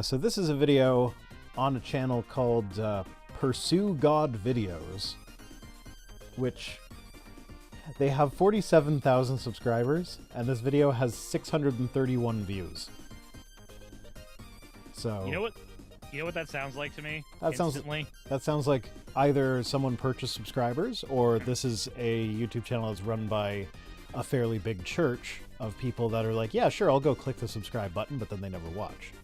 So this is a video on a channel called Pursue God Videos, which they have 47,000 subscribers, and this video has 631 views. So You know what that sounds like to me? That sounds like either someone purchased subscribers, or this is a YouTube channel that's run by a fairly big church of people that are like, yeah, sure, I'll go click the subscribe button, but then they never watch.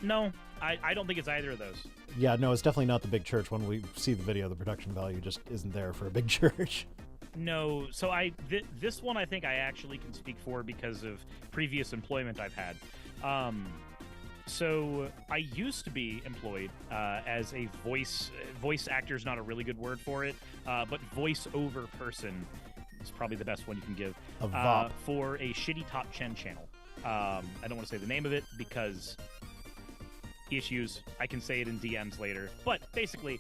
No, I don't think it's either of those. Yeah, no, it's definitely not the big church. When we see the video, the production value just isn't there for a big church. No, so this one I think I actually can speak for because of previous employment I've had. So I used to be employed as a voice actor is not a really good word for it, but voice-over person is probably the best one you can give. A VOP. For a shitty top 10 channel. I don't want to say the name of it because issues. I can say it in DMs later. But basically,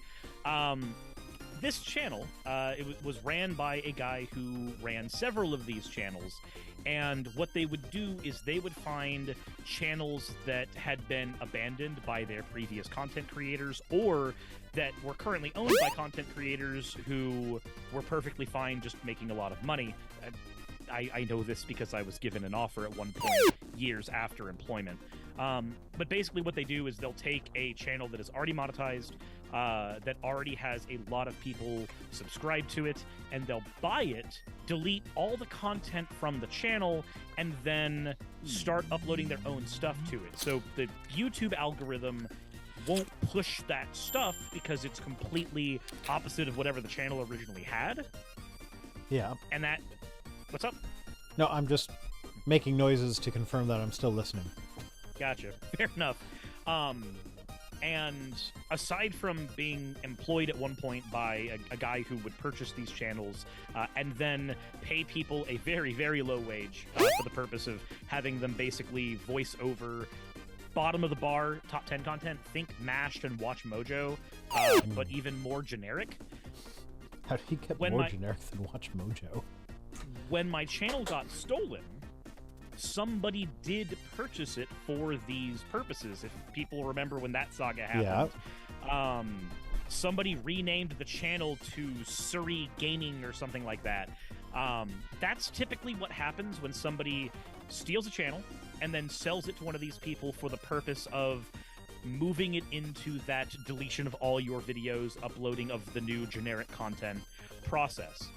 this channel, it was ran by a guy who ran several of these channels. And what they would do is they would find channels that had been abandoned by their previous content creators, or that were currently owned by content creators who were perfectly fine just making a lot of money. I know this because I was given an offer at one point years after employment. But basically what they do is they'll take a channel that is already monetized, that already has a lot of people subscribed to it, and they'll buy it, delete all the content from the channel, and then start uploading their own stuff to it. So the YouTube algorithm won't push that stuff because it's completely opposite of whatever the channel originally had. Yeah. And that... What's up? No, I'm just making noises to confirm that I'm still listening. Gotcha. Fair enough. And aside from being employed at one point by a guy who would purchase these channels and then pay people a very, very low wage for the purpose of having them basically voice over bottom of the bar, top 10 content, think Mashed and Watch Mojo, but even more generic. How do you get more generic than Watch Mojo? When my channel got stolen, somebody did purchase it for these purposes. If people remember when that saga happened, yeah. Somebody renamed the channel to Suris Gaming or something like that. That's typically what happens when somebody steals a channel and then sells it to one of these people for the purpose of moving it into that deletion of all your videos, uploading of the new generic content process.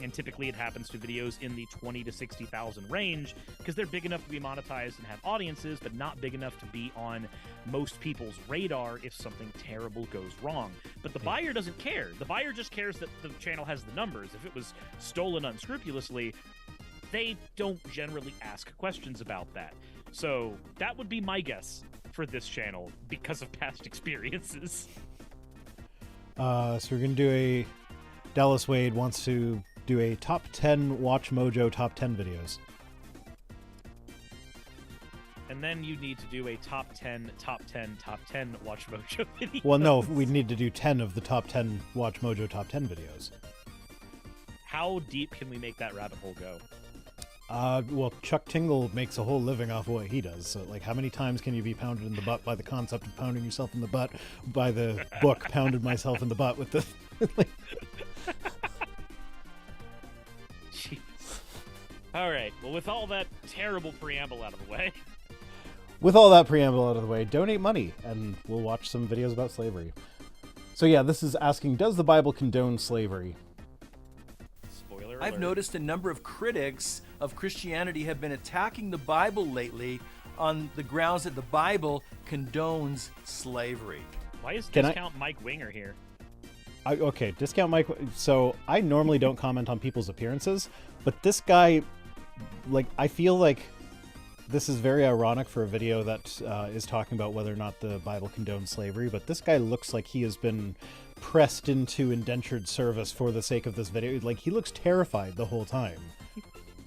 And typically it happens to videos in the 20 to 60,000 range because they're big enough to be monetized and have audiences, but not big enough to be on most people's radar if something terrible goes wrong. But the buyer doesn't care. The buyer just cares that the channel has the numbers. If it was stolen unscrupulously, they don't generally ask questions about that. So that would be my guess for this channel because of past experiences. So we're going to do a... Dallas Wade wants to do a top 10 Watch Mojo top 10 videos. And then you need to do a top 10 Watch Mojo videos. Well, no, we need to do 10 of the top 10 Watch Mojo top 10 videos. How deep can we make that rabbit hole go? Well, Chuck Tingle makes a whole living off of what he does. So, like, how many times can you be pounded in the butt by the concept of pounding yourself in the butt by the book Pounded Myself in the Butt with the... like... Jeez. All right. Well, with all that terrible preamble out of the way... With all that preamble out of the way, donate money, and we'll watch some videos about slavery. So yeah, this is asking, does the Bible condone slavery? Spoiler alert. I've noticed a number of critics of Christianity have been attacking the Bible lately on the grounds that the Bible condones slavery. Why is Discount Mike Winger here? Okay, Discount Mike. So I normally don't comment on people's appearances, but this guy, like, I feel like this is very ironic for a video that is talking about whether or not the Bible condones slavery, but this guy looks like he has been pressed into indentured service for the sake of this video. Like, he looks terrified the whole time.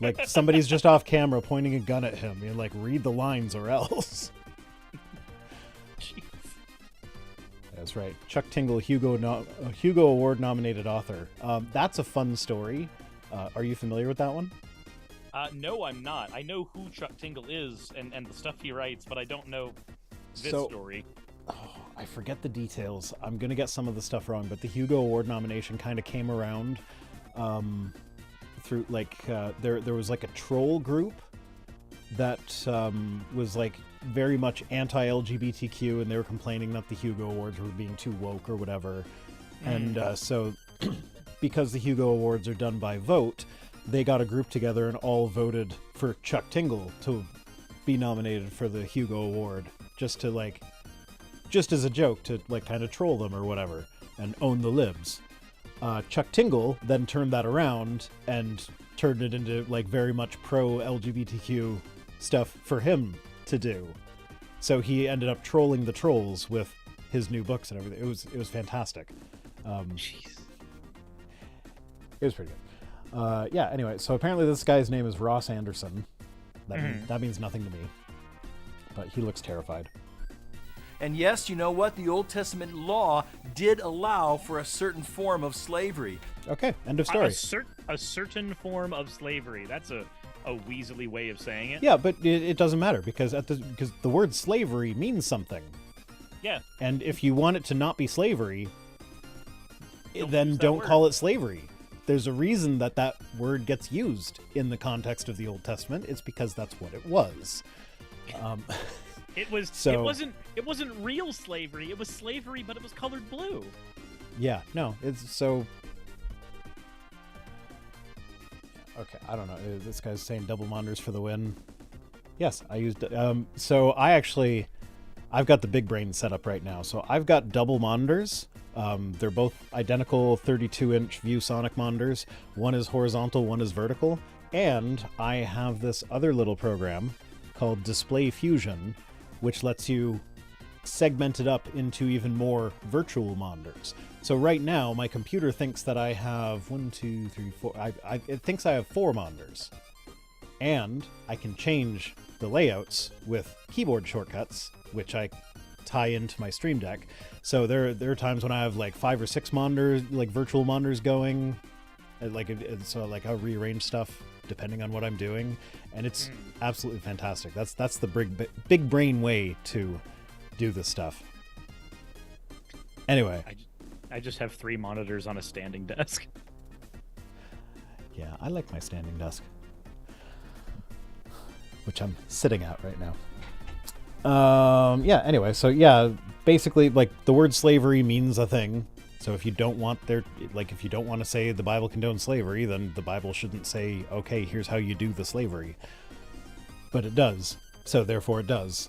Like, somebody's just off camera pointing a gun at him. You're like, read the lines or else. Jeez. That's right. Chuck Tingle, Hugo Award-nominated author. That's a fun story. Are you familiar with that one? No, I'm not. I know who Chuck Tingle is and the stuff he writes, but I don't know this So- story. I forget the details. I'm gonna get some of the stuff wrong, but the Hugo Award nomination kind of came around through there was like a troll group that was like very much anti-LGBTQ, and they were complaining that the Hugo Awards were being too woke or whatever. And so because the Hugo Awards are done by vote, they got a group together and all voted for Chuck Tingle to be nominated for the Hugo Award, just as a joke to like kind of troll them or whatever and own the libs. Chuck Tingle then turned that around and turned it into like very much pro LGBTQ stuff for him to do. So he ended up trolling the trolls with his new books and everything. It was fantastic. Jeez. It was pretty good. Yeah. Anyway, so apparently this guy's name is Ross Anderson. That means nothing to me, but he looks terrified. And yes, you know what? The Old Testament law did allow for a certain form of slavery. Okay, end of story. A certain form of slavery. That's a weaselly way of saying it. Yeah, but it doesn't matter because the word slavery means something. Yeah. And if you want it to not be slavery, then use that don't word. call it slavery. There's a reason that word gets used in the context of the Old Testament. It's because that's what it was. It was. So- It wasn't real slavery. It was slavery, but it was colored blue. Yeah, no, it's so. Okay, I don't know. This guy's saying double monders for the win. Yes, I used. So I've got the big brain set up right now. So I've got double monders. They're both identical 32-inch ViewSonic monitors. One is horizontal, one is vertical. And I have this other little program called Display Fusion, which lets you segment it up into even more virtual monitors. So right now, my computer thinks that I have 1, 2, 3, 4. It thinks I have 4 monitors. And I can change the layouts with keyboard shortcuts, which I tie into my Stream Deck. So there are times when I have like 5 or 6 monitors, like virtual monitors going. So like I'll rearrange stuff depending on what I'm doing, and it's absolutely fantastic. That's the big brain way to do this stuff. Anyway, I just have 3 monitors on a standing desk. yeah, I like my standing desk, which I'm sitting at right now. Yeah, anyway, so yeah, basically, like, the word slavery means a thing. So if you don't want if you don't want to say the Bible condones slavery, then the Bible shouldn't say, okay, here's how you do the slavery. But it does. So therefore it does.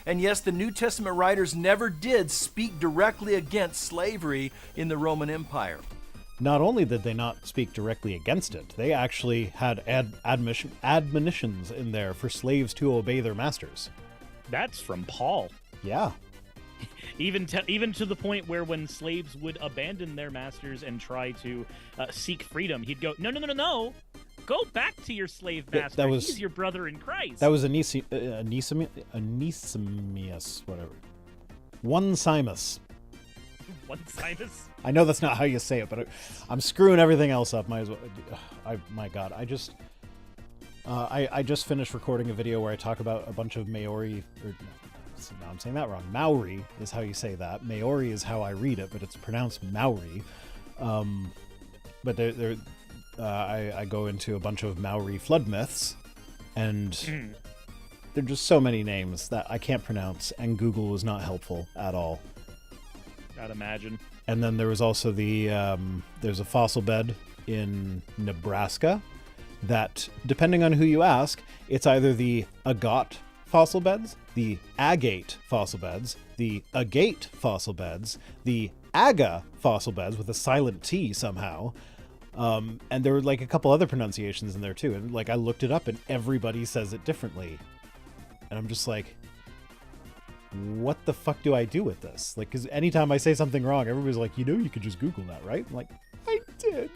And yes, the New Testament writers never did speak directly against slavery in the Roman Empire. Not only did they not speak directly against it, they actually had admonitions in there for slaves to obey their masters. That's from Paul. Yeah. Even to the point where when slaves would abandon their masters and try to seek freedom, he'd go, no. Go back to your slave master. He's your brother in Christ. That was Onesimus, whatever. One Simus. One Simus. I know that's not how you say it, but I'm screwing everything else up. Might as well. My God, I just finished recording a video where I talk about a bunch of Maori. No, I'm saying that wrong. Maori is how you say that. Maori is how I read it, but it's pronounced Maori. But I go into a bunch of Maori flood myths, and there are just so many names that I can't pronounce, and Google was not helpful at all. I'd imagine. And then there was also there's a fossil bed in Nebraska that, depending on who you ask, it's either the Agate fossil beds, the Agate fossil beds, the Agate fossil beds, the Aga fossil beds with a silent T somehow. And there were like a couple other pronunciations in there too. And like I looked it up and everybody says it differently. And I'm just like, what the fuck do I do with this? Like, because anytime I say something wrong, everybody's like, you could just Google that, right? I'm like, I did.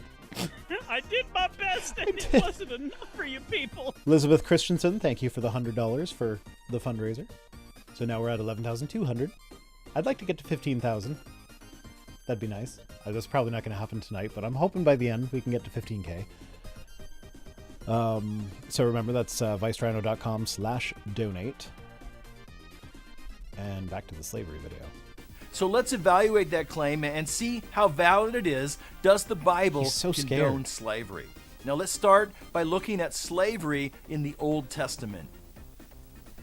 I did my best, and it wasn't enough for you people. Elizabeth Christensen, thank you for the $100 for the fundraiser. So now we're at 11,200. I'd like to get to 15,000. That'd be nice. That's probably not going to happen tonight, but I'm hoping by the end we can get to 15K. So remember, that's vicerhino.com/donate. And back to the slavery video. So let's evaluate that claim and see how valid it is. Does the Bible He's so condone scared. slavery? Now let's start by looking at slavery in the Old Testament.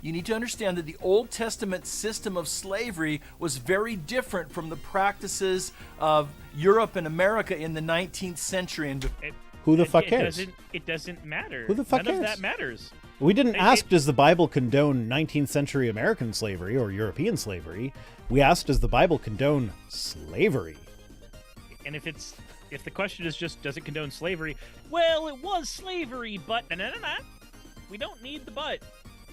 You need to understand that the Old Testament system of slavery was very different from the practices of Europe and America in the 19th century. And Who the fuck cares? It doesn't matter. Who the fuck None cares? of that matters. We didn't ask, does the Bible condone 19th century American slavery or European slavery? We asked, does the Bible condone slavery? And if the question is just, does it condone slavery? Well, it was slavery, but no. We don't need the but.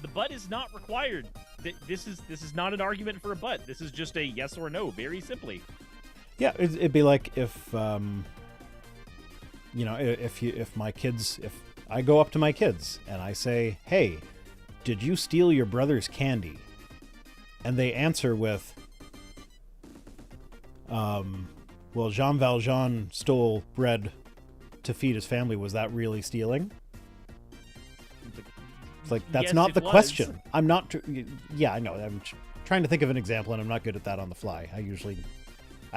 The but is not required. This is not an argument for a but. This is just a yes or no, very simply. Yeah, it'd be like if if I go up to my kids and I say, "Hey, did you steal your brother's candy?" And they answer with, well, Jean Valjean stole bread to feed his family. Was that really stealing? It's like, that's Yes, not it the was. question. I'm not... Yeah, I know. I'm trying to think of an example, and I'm not good at that on the fly. I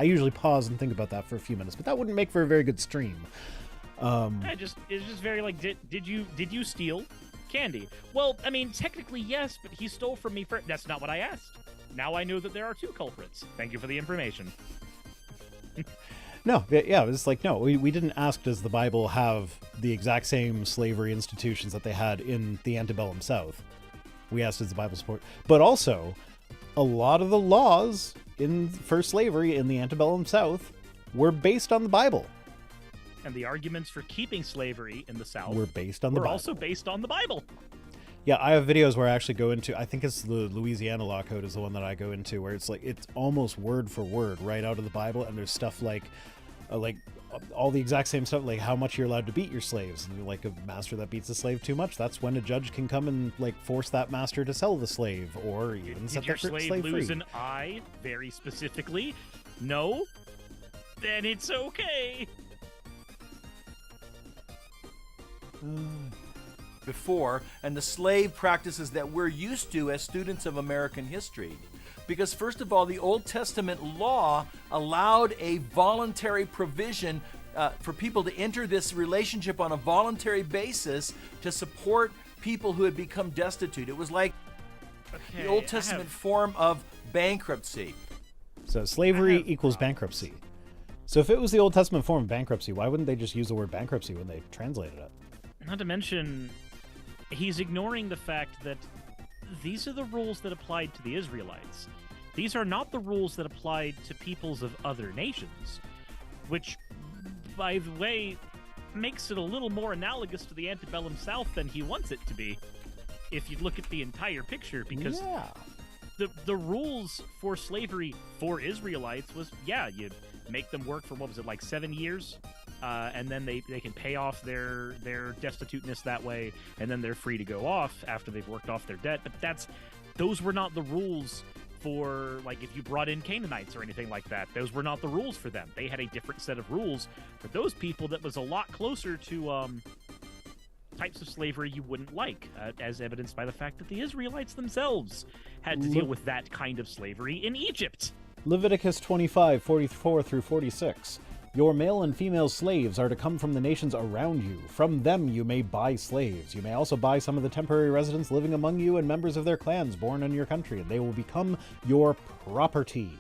usually pause and think about that for a few minutes, but that wouldn't make for a very good stream. It's just very like, did you steal candy? Well, I mean, technically yes, but he stole from me first. That's not what I asked. Now I know that there are two culprits. Thank you for the information. No, yeah, it was like, no, we didn't ask, does the Bible have the exact same slavery institutions that they had in the antebellum South? We asked, does the Bible support? But also, a lot of the laws for slavery in the antebellum South were based on the Bible. And the arguments for keeping slavery in the South Were based on the were Bible. also based on the Bible. Yeah, I have videos where I actually go into, I think it's the Louisiana law code is the one that I go into, where it's like, it's almost word for word right out of the Bible, and there's stuff like all the exact same stuff, like how much you're allowed to beat your slaves. And like, a master that beats a slave too much, that's when a judge can come and like force that master to sell the slave, or even set Did your that slave slave lose free. an eye, very specifically? No? Then it's okay. before and the slave practices that we're used to as students of American history. Because first of all, the Old Testament law allowed a voluntary provision for people to enter this relationship on a voluntary basis to support people who had become destitute. It was like the Old Testament form of bankruptcy. So slavery equals bankruptcy. So if it was the Old Testament form of bankruptcy, why wouldn't they just use the word bankruptcy when they translated it? Not to mention, he's ignoring the fact that these are the rules that applied to the Israelites. These are not the rules that applied to peoples of other nations, which, by the way, makes it a little more analogous to the antebellum South than he wants it to be, if you look at the entire picture, because the rules for slavery for Israelites was, you make them work for, 7 years? And then they can pay off their destituteness that way, and then they're free to go off after they've worked off their debt. But those were not the rules for, if you brought in Canaanites or anything like that. Those were not the rules for them. They had a different set of rules for those people that was a lot closer to types of slavery you wouldn't like, as evidenced by the fact that the Israelites themselves had to deal with that kind of slavery in Egypt. Leviticus 25:44 through 46. Your male and female slaves are to come from the nations around you. From them you may buy slaves. You may also buy some of the temporary residents living among you and members of their clans born in your country, and they will become your property.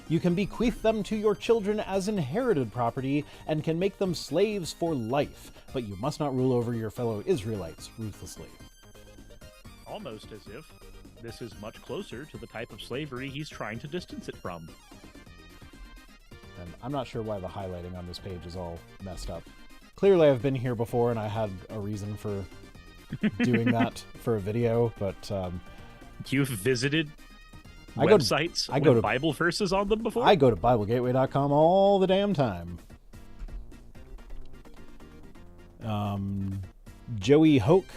You can bequeath them to your children as inherited property and can make them slaves for life, but you must not rule over your fellow Israelites ruthlessly. Almost as if this is much closer to the type of slavery he's trying to distance it from. And I'm not sure why the highlighting on this page is all messed up. Clearly I've been here before and I had a reason for doing that for a video, but You've visited I go to- websites I go with to- Bible verses on them before? I go to BibleGateway.com all the damn time. Joey Hoke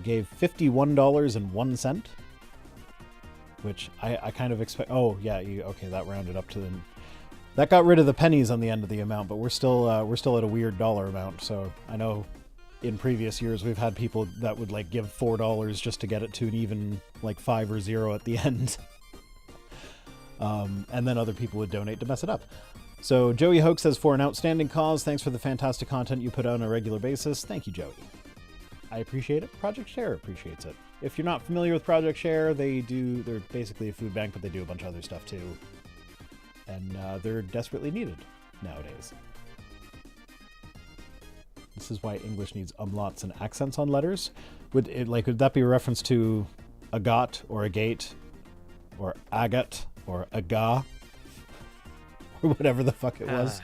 gave $51.01, which I kind of expect. Oh yeah, okay, that rounded up to the. That got rid of the pennies on the end of the amount, but we're still at a weird dollar amount. So I know in previous years we've had people that would give $4 just to get it to an even 5 or 0 at the end. and then other people would donate to mess it up. So Joey Hoke says, for an outstanding cause, thanks for the fantastic content you put out on a regular basis. Thank you, Joey. I appreciate it. Project Share appreciates it. If you're not familiar with Project Share, they're basically a food bank, but they do a bunch of other stuff too. And they're desperately needed nowadays. This is why English needs umlauts and accents on letters. Would that be a reference to agot or agate or agat or aga or whatever the fuck it was?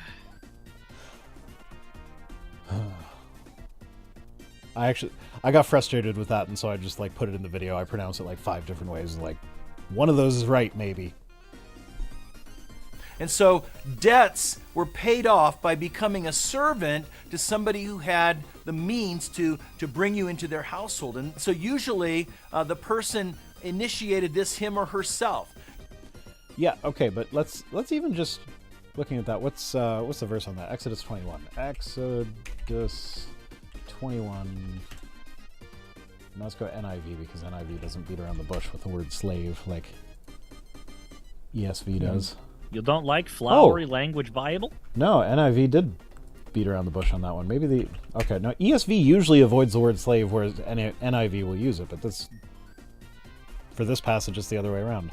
I got frustrated with that, and so I just put it in the video. I pronounced it 5 different ways. One of those is right, maybe. And so debts were paid off by becoming a servant to somebody who had the means to bring you into their household. And so usually the person initiated this, him or herself. Yeah, okay, but let's even just looking at that. What's the verse on that? Exodus 21. Exodus 21. Now let's go NIV, because NIV doesn't beat around the bush with the word slave like ESV does. You don't like flowery language Bible? No, NIV did beat around the bush on that one. Maybe okay, now ESV usually avoids the word slave, whereas NIV will use it, but for this passage, it's the other way around.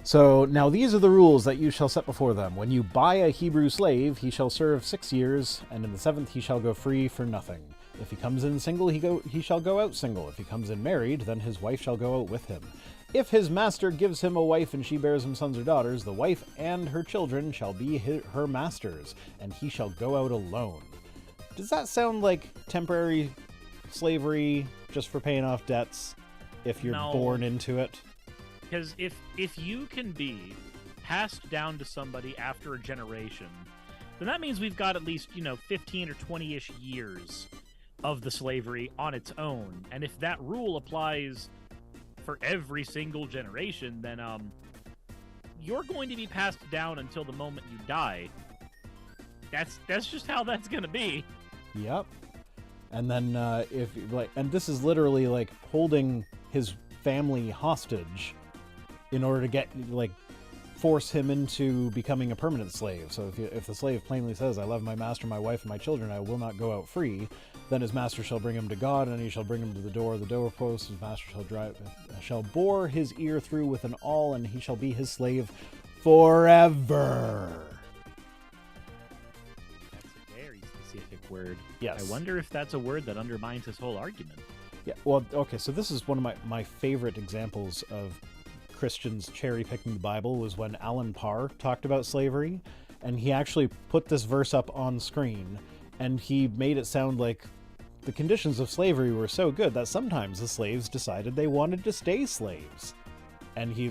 So, now these are the rules that you shall set before them. When you buy a Hebrew slave, he shall serve 6 years, and in the 7th he shall go free for nothing. If he comes in single, he shall go out single. If he comes in married, then his wife shall go out with him. If his master gives him a wife and she bears him sons or daughters, the wife and her children shall be her master's, and he shall go out alone. Does that sound like temporary slavery just for paying off debts if you're born into it? Because if you can be passed down to somebody after a generation, then that means we've got at least 15 or 20-ish years of the slavery on its own. And if that rule applies for every single generation, then you're going to be passed down until the moment you die. That's just how that's going to be. Yep. And then and this is literally holding his family hostage in order to get force him into becoming a permanent slave. So if the slave plainly says, I love my master, my wife, and my children, I will not go out free, then his master shall bring him to God, and he shall bring him to the doorpost. His master shall bore his ear through with an awl, and he shall be his slave forever. That's a very specific word. Yes. I wonder if that's a word that undermines his whole argument. Yeah, well, okay, so this is one of my favorite examples of Christians cherry-picking the Bible was when Alan Parr talked about slavery, and he actually put this verse up on screen, and he made it sound like the conditions of slavery were so good that sometimes the slaves decided they wanted to stay slaves. And he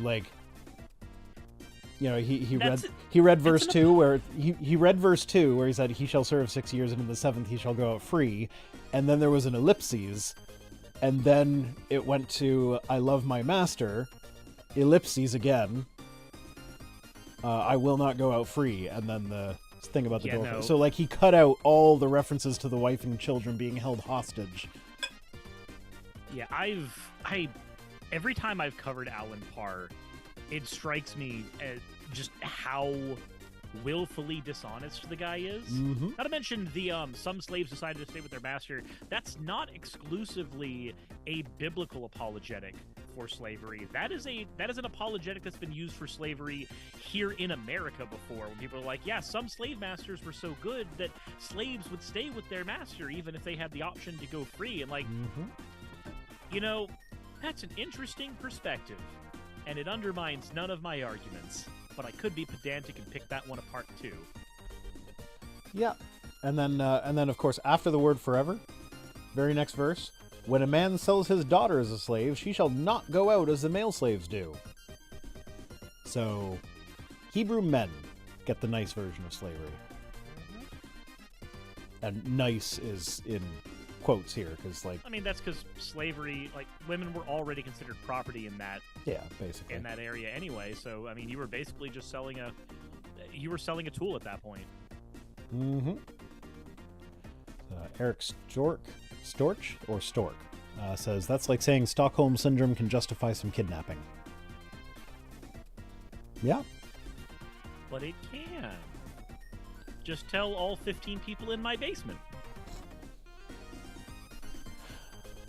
he read verse 2 where he read verse 2 where he said he shall serve 6 years and in the 7th he shall go out free, and then there was an ellipses, and then it went to I love my master, ellipses again, I will not go out free, and then the thing about the door. No. So he cut out all the references to the wife and children being held hostage. Yeah, every time I've covered Alan Parr, it strikes me as just how willfully dishonest the guy is. Mm-hmm. Not to mention the some slaves decided to stay with their master. That's not exclusively a biblical apologetic for slavery. That is an apologetic that's been used for slavery here in America before, when people are like, yeah, some slave masters were so good that slaves would stay with their master even if they had the option to go free. And that's an interesting perspective, and it undermines none of my arguments, but I could be pedantic and pick that one apart too. Yeah. And then of course, after the word forever, very next verse, when a man sells his daughter as a slave, she shall not go out as the male slaves do. So, Hebrew men get the nice version of slavery. Mm-hmm. And nice is in quotes here, because that's because slavery, women were already considered property in that. Yeah, basically. In that area anyway. So, you were basically just selling a tool at that point. Mm-hmm. Eric Storch says, that's like saying Stockholm Syndrome can justify some kidnapping. Yeah, But it can. Just tell all 15 people in my basement.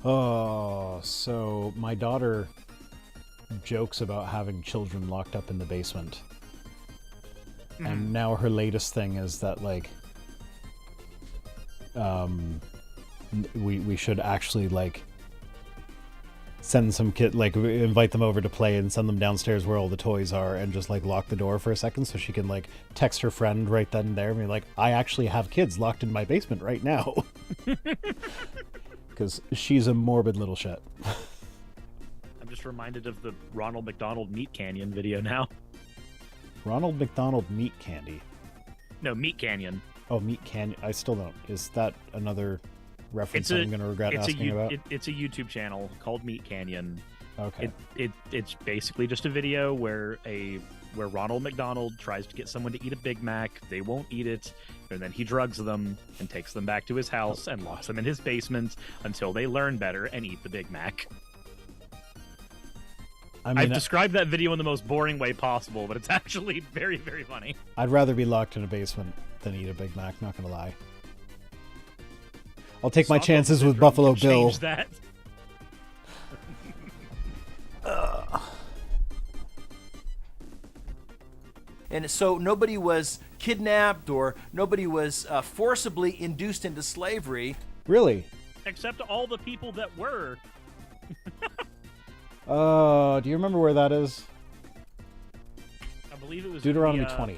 Oh, so my daughter jokes about having children locked up in the basement. And now her latest thing is that, like, we should actually, like, send some kid, like, invite them over to play and send them downstairs where all the toys are and just, like, lock the door for a second so she can, like, text her friend right then and there and be like, I actually have kids locked in my basement right now. Because she's a morbid little shit. I'm just reminded of the Ronald McDonald Meat Canyon video now. Ronald McDonald Meat Candy. No, Meat Canyon. Oh, Meat Canyon. I still don't. Is that another reference I'm going to regret asking about? It's a YouTube channel called Meat Canyon. Okay. It's basically just a video where Ronald McDonald tries to get someone to eat a Big Mac. They won't eat it, and then he drugs them and takes them back to his house and locks them in his basement until they learn better and eat the Big Mac. I mean, I've described that video in the most boring way possible, but it's actually very, very funny. I'd rather be locked in a basement than eat a Big Mac, not going to lie. I'll take my chances with Buffalo Bill. Change that. And so nobody was kidnapped or nobody was forcibly induced into slavery. Really? Except all the people that were. Do you remember where that is? I believe it was Deuteronomy 20.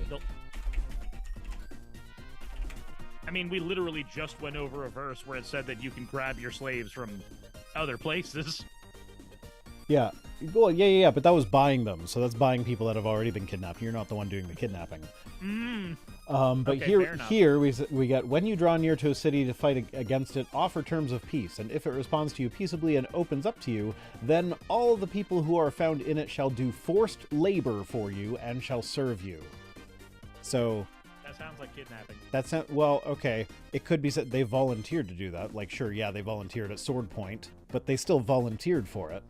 I mean, we literally just went over a verse where it said that you can grab your slaves from other places. Yeah. Well, yeah, but that was buying them. So that's buying people that have already been kidnapped. You're not the one doing the kidnapping. But okay, here we get, when you draw near to a city to fight against it, offer terms of peace, and if it responds to you peaceably and opens up to you, then all the people who are found in it shall do forced labor for you and shall serve you. So that sounds like kidnapping. that's not, well, okay. It could be said they volunteered to do that. Like, sure, yeah, they volunteered at sword point, but they still volunteered for it.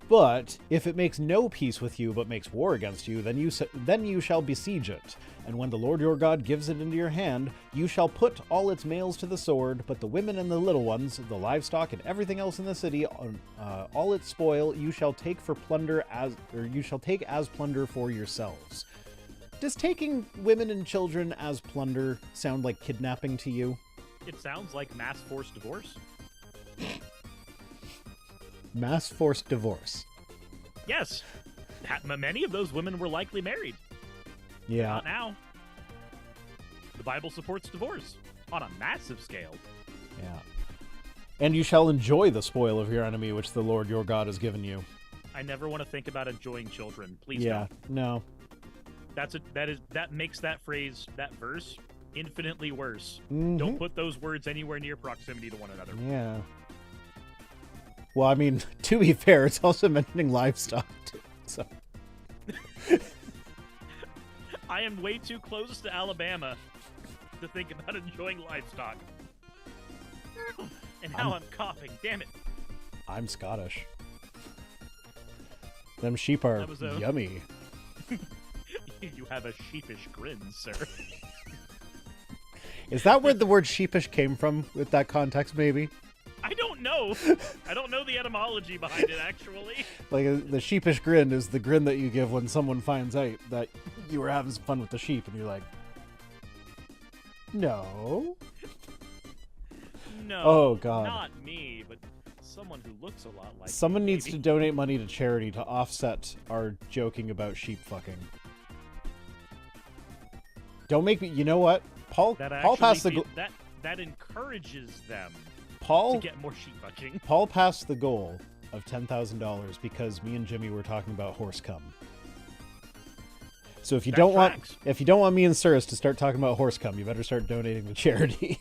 But if it makes no peace with you, but makes war against you, then you shall besiege it. And when the Lord your God gives it into your hand, you shall put all its males to the sword, but the women and the little ones, the livestock and everything else in the city, all its spoil, you shall take as plunder for yourselves. Does taking women and children as plunder sound like kidnapping to you? It sounds like mass forced divorce. Mass forced divorce. Yes. Many of those women were likely married. Yeah. Not now. The Bible supports divorce on a massive scale. Yeah. And you shall enjoy the spoil of your enemy, which the Lord your God has given you. I never want to think about enjoying children. Please Yeah, don't. no. That makes that phrase, that verse, infinitely worse. Mm-hmm. Don't put those words anywhere near proximity to one another. Yeah. Well, I mean, to be fair, it's also mentioning livestock, too. So. I am way too close to Alabama to think about enjoying livestock. And now I'm coughing. Damn it. I'm Scottish. Them sheep are yummy. You have a sheepish grin, sir. Is that where the word sheepish came from with that context, maybe? I don't know. I don't know the etymology behind it, actually. Like, the sheepish grin is the grin that you give when someone finds out that you were having some fun with the sheep, and you're like, no. No. Oh, God. Not me, but someone who looks a lot like Someone me, needs to donate money to charity to offset our joking about sheep fucking. Don't make me... You know what? Paul passed the... That encourages them Paul, to get more sheep fucking. Paul passed the goal of $10,000 because me and Jimmy were talking about horse cum. So if you don't want me and Suris to start talking about horse cum, you better start donating to charity.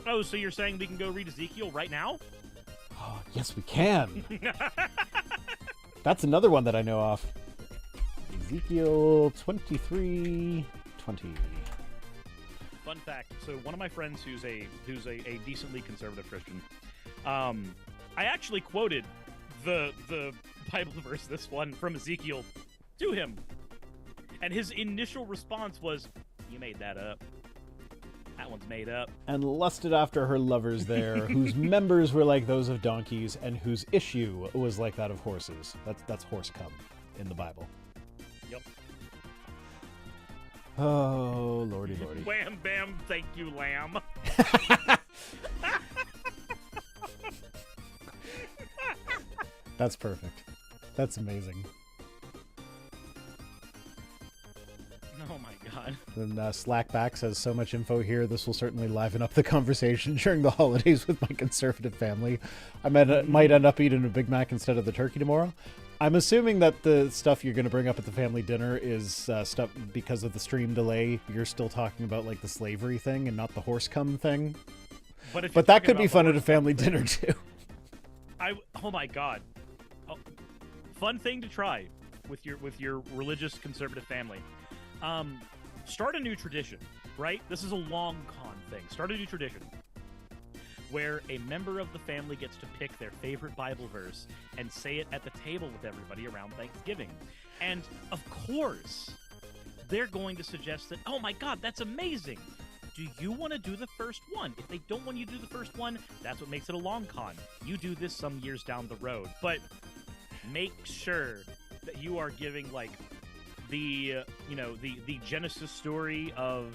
Oh, so you're saying we can go read Ezekiel right now? Oh, yes, we can. That's another one that I know off. Ezekiel 23:20. Fun fact. So one of my friends who's a decently conservative Christian, I actually quoted the Bible verse, this one from Ezekiel, to him. And his initial response was, "You made that up. That one's made up." And lusted after her lovers there, whose members were like those of donkeys, and whose issue was like that of horses. That's horse cum in the Bible. Yep. Oh, lordy, lordy. Wham, bam, thank you, lamb. That's perfect. That's amazing. Oh my god. Then Slackback says, so much info here. This will certainly liven up the conversation during the holidays with my conservative family. I might end up eating a Big Mac instead of the turkey tomorrow. I'm assuming that the stuff you're going to bring up at the family dinner is stuff because of the stream delay. You're still talking about like the slavery thing and not the horse cum thing. But that could be fun at a family dinner too. Oh my god. Oh, fun thing to try with your religious conservative family. Start a new tradition, right? This is a long con thing. Start a new tradition where a member of the family gets to pick their favorite Bible verse and say it at the table with everybody around Thanksgiving. And of course, they're going to suggest that, oh my god, that's amazing. Do you want to do the first one? If they don't want you to do the first one, that's what makes it a long con. You do this some years down the road. But make sure that you are giving, like, the Genesis story of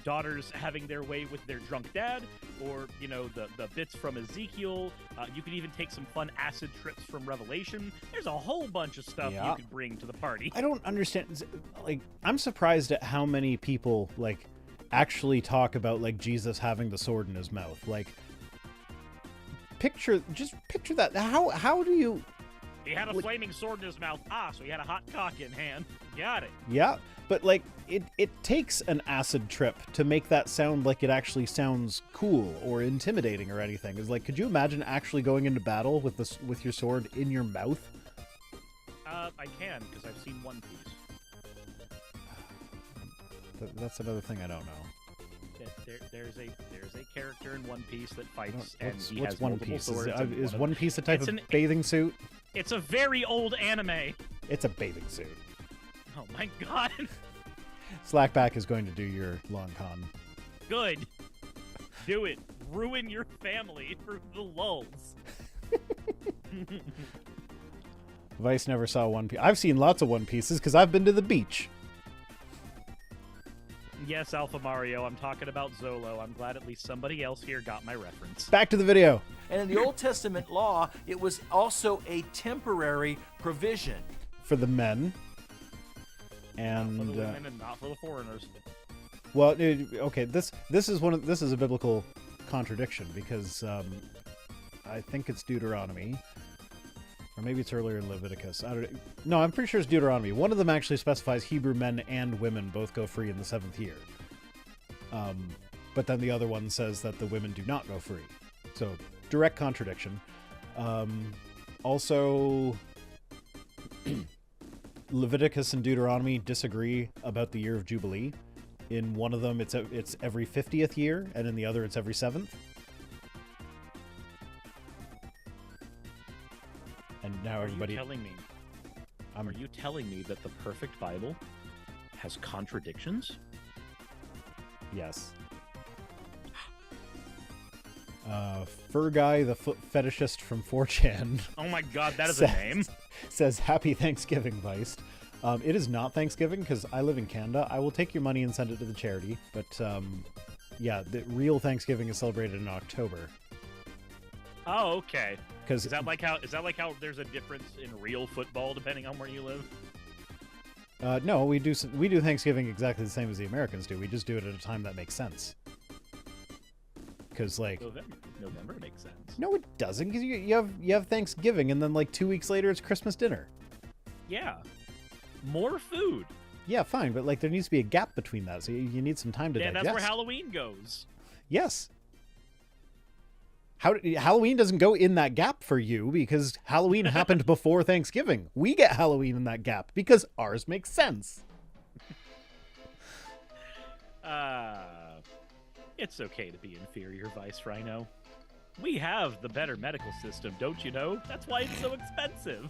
daughters having their way with their drunk dad, or the bits from Ezekiel. You could even take some fun acid trips from Revelation. There's a whole bunch of stuff you could bring to the party. I don't understand. Like, I'm surprised at how many people like actually talk about like Jesus having the sword in his mouth. Like, picture that. How do you? He had a flaming sword in his mouth. So he had a hot cock in hand. Got it. Yeah, but like it takes an acid trip to make that sound like it actually sounds cool or intimidating or anything. Is like, could you imagine actually going into battle with your sword in your mouth? I can, because I've seen One Piece. That's another thing I don't know. There's a character in One Piece that fights, and he what's has One multiple Piece? swords. Is One Piece a type of bathing suit? It's a very old anime. It's a bathing suit. Oh my god. Slackback is going to do your long con. Good. Do it. Ruin your family for the lulls. Vice never saw One Piece. I've seen lots of One Pieces because I've been to the beach. Yes, Alpha Mario, I'm talking about Zolo. I'm glad at least somebody else here got my reference. Back to the video. And in the Old Testament law, it was also a temporary provision. For the men. And not for the women and not for the foreigners. Well, okay, this is a biblical contradiction because I think it's Deuteronomy. Or maybe it's earlier in Leviticus. No, I'm pretty sure it's Deuteronomy. One of them actually specifies Hebrew men and women both go free in the 7th year. But then the other one says that the women do not go free. So, direct contradiction. Also, Leviticus and Deuteronomy disagree about the year of Jubilee. In one of them, it's every 50th year, and in the other, it's every 7th. And now everybody. Are you telling me that the perfect Bible has contradictions? Yes. Fur Guy, the foot fetishist from 4chan. Oh my god, that is a name. Says, Happy Thanksgiving, Vice. It is not Thanksgiving because I live in Canada. I will take your money and send it to the charity. But yeah, the real Thanksgiving is celebrated in October. Oh, okay. Is that like how there's a difference in real football depending on where you live? No, we do Thanksgiving exactly the same as the Americans do. We just do it at a time that makes sense. Because like November makes sense. No, it doesn't. Because you have Thanksgiving, and then like 2 weeks later it's Christmas dinner. Yeah, more food. Yeah, fine, but like there needs to be a gap between that, so you need some time to digest. Yeah, that's where Halloween goes. Yes. Halloween doesn't go in that gap for you because Halloween happened before Thanksgiving. We get Halloween in that gap because ours makes sense. It's okay to be inferior, Vice Rhino. We have the better medical system, don't you know? That's why it's so expensive.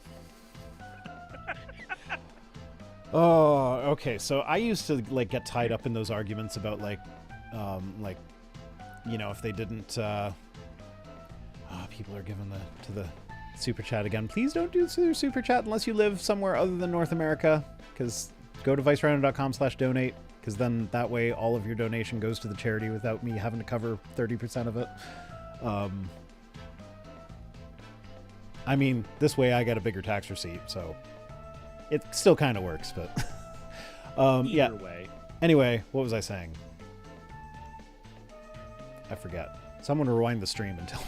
Oh, okay. So I used to like get tied up in those arguments about like, if they didn't. People are giving to the super chat again. Please don't do super chat unless you live somewhere other than North America. Because go to vicerhino.com/donate. Because then that way all of your donation goes to the charity without me having to cover 30% of it. I mean, this way I get a bigger tax receipt, so it still kind of works, but yeah. Way. Anyway, what was I saying? I forget. Someone rewind the stream and tell me.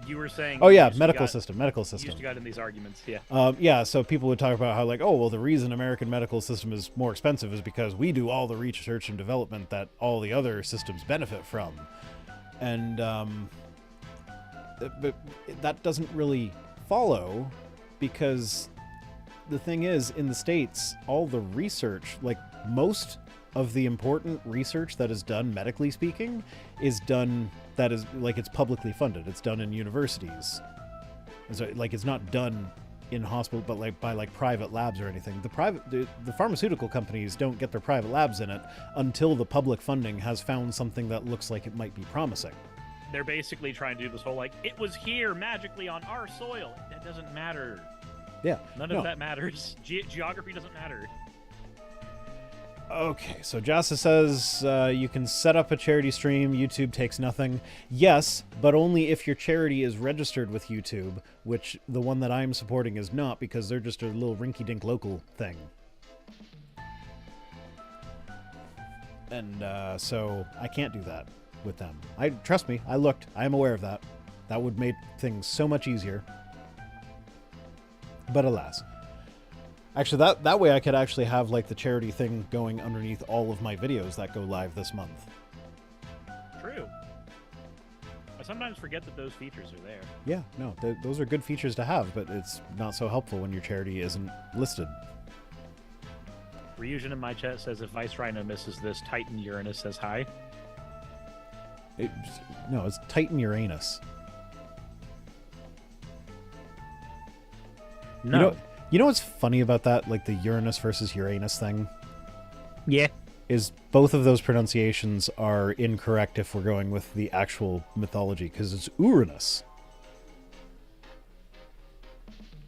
You were saying... Oh, yeah, medical system. You used to got in these arguments, yeah. Yeah, so people would talk about how, like, oh, well, the reason American medical system is more expensive is because we do all the research and development that all the other systems benefit from. And but that doesn't really follow, because the thing is, in the States, all the research, like most of the important research that is done, medically speaking, is done, that is, like, it's publicly funded. It's done in universities. So, like, it's not done in hospital, but like by like private labs or anything. The pharmaceutical companies don't get their private labs in it until the public funding has found something that looks like it might be promising. They're basically trying to do this whole, like, it was here magically on our soil. That doesn't matter. Yeah. None of that matters. Geography doesn't matter. Okay, so Jassa says you can set up a charity stream. YouTube takes nothing. Yes, but only if your charity is registered with YouTube, which the one that I'm supporting is not, because they're just a little rinky-dink local thing. And so I can't do that with them. Trust me, I looked. I am aware of that. That would make things so much easier. But alas. Actually, that way I could actually have like the charity thing going underneath all of my videos that go live this month. True. I sometimes forget that those features are there. Yeah, no, those are good features to have, but it's not so helpful when your charity isn't listed. Ryujin in my chat says if Vice Rhino misses this, Titan Uranus says hi. No, it's Titan Uranus. No. You know what's funny about that, like the Uranus versus Uranus thing? Yeah. Is both of those pronunciations are incorrect if we're going with the actual mythology, because it's Uranus.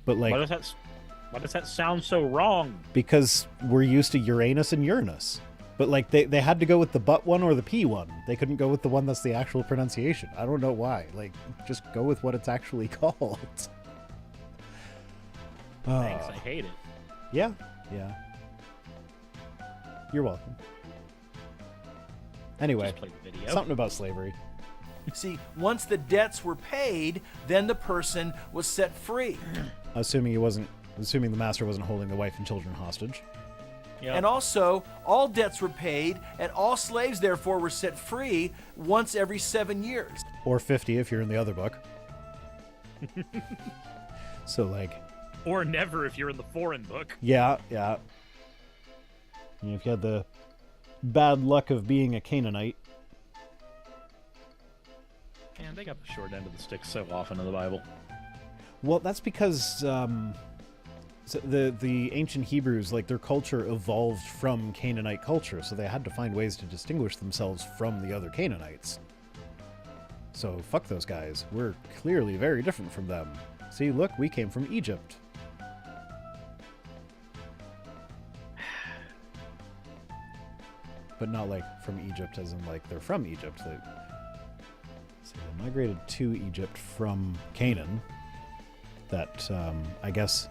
But like, why does that sound so wrong? Because we're used to Uranus and Uranus. But like they had to go with the but one or the P one. They couldn't go with the one that's the actual pronunciation. I don't know why. Like, just go with what it's actually called. Thanks, I hate it. Yeah. You're welcome. Anyway, Just play the video. Something about slavery. See, once the debts were paid, then the person was set free. Assuming the master wasn't holding the wife and children hostage. Yep. And also, all debts were paid, and all slaves, therefore, were set free once every 7 years. Or 50 if you're in the other book. So, like... Or never if you're in the foreign book. Yeah. And if you had the bad luck of being a Canaanite. Man, they got the short end of the stick so often in the Bible. Well, that's because so the ancient Hebrews, like, their culture evolved from Canaanite culture, so they had to find ways to distinguish themselves from the other Canaanites. So fuck those guys. We're clearly very different from them. See, look, we came from Egypt. But not like from Egypt as in like they're from Egypt. They migrated to Egypt from Canaan. That I guess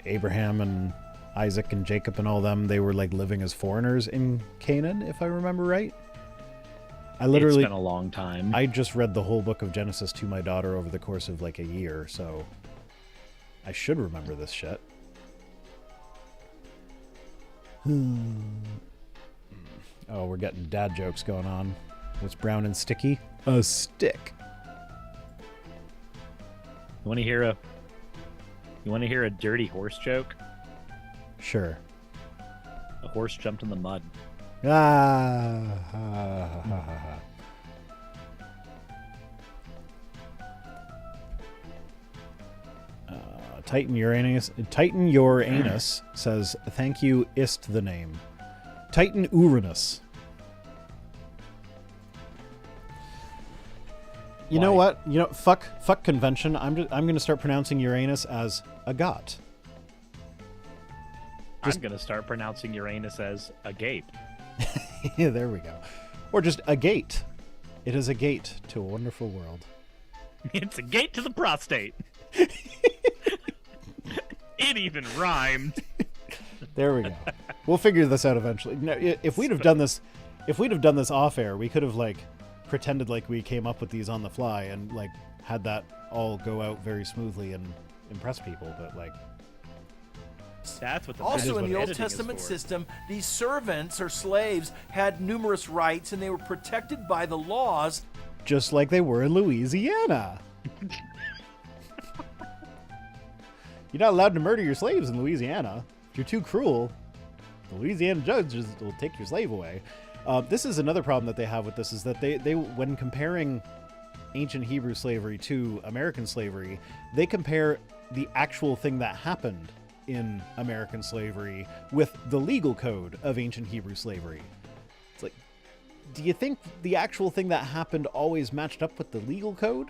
Abraham and Isaac and Jacob and all them, they were like living as foreigners in Canaan, if I remember right. It's been a long time. I just read the whole book of Genesis to my daughter over the course of like a year, so I should remember this shit. Oh, we're getting dad jokes going on. What's brown and sticky? A stick. You want to hear a dirty horse joke? Sure. A horse jumped in the mud. Titan Your Anus says, thank you, ist the name. Titan Uranus. You know what? Fuck convention. I'm gonna start pronouncing Uranus as agat. I'm gonna start pronouncing Uranus as a gape. Yeah, there we go. Or just a gate. It is a gate to a wonderful world. It's a gate to the prostate. It even rhymed. There we go. We'll figure this out eventually. No, if we'd have done this off air, we could have like pretended like we came up with these on the fly and like had that all go out very smoothly and impress people. But like, that's what the also in the Old editing is Testament for. system, these servants or slaves had numerous rights and they were protected by the laws. just like they were in Louisiana. You're not allowed to murder your slaves in Louisiana. If you're too cruel, the Louisiana judges will take your slave away. This is another problem that they have with this, is that they when comparing ancient Hebrew slavery to American slavery, they compare the actual thing that happened in American slavery with the legal code of ancient Hebrew slavery. It's like, do you think the actual thing that happened always matched up with the legal code?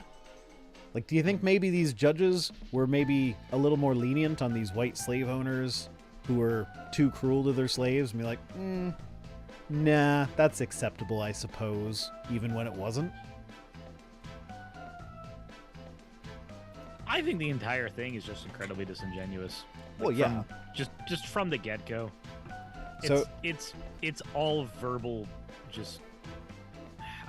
Like, do you think maybe these judges were maybe a little more lenient on these white slave owners who were too cruel to their slaves and be like, nah, that's acceptable, I suppose, even when it wasn't? I think the entire thing is just incredibly disingenuous. Well, yeah. Just from the get-go. So It's all verbal, just...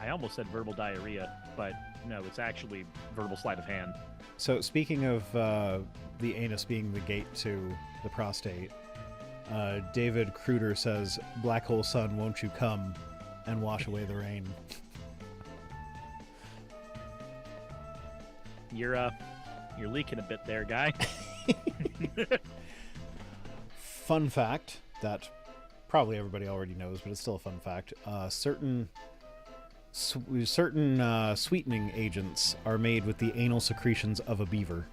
I almost said verbal diarrhea, but no, it's actually verbal sleight of hand. So speaking of the anus being the gate to the prostate, David Kruder says, "Black hole sun, won't you come and wash away the rain?" You're leaking a bit there, guy. Fun fact that probably everybody already knows, but it's still a fun fact. Certain sweetening agents are made with the anal secretions of a beaver.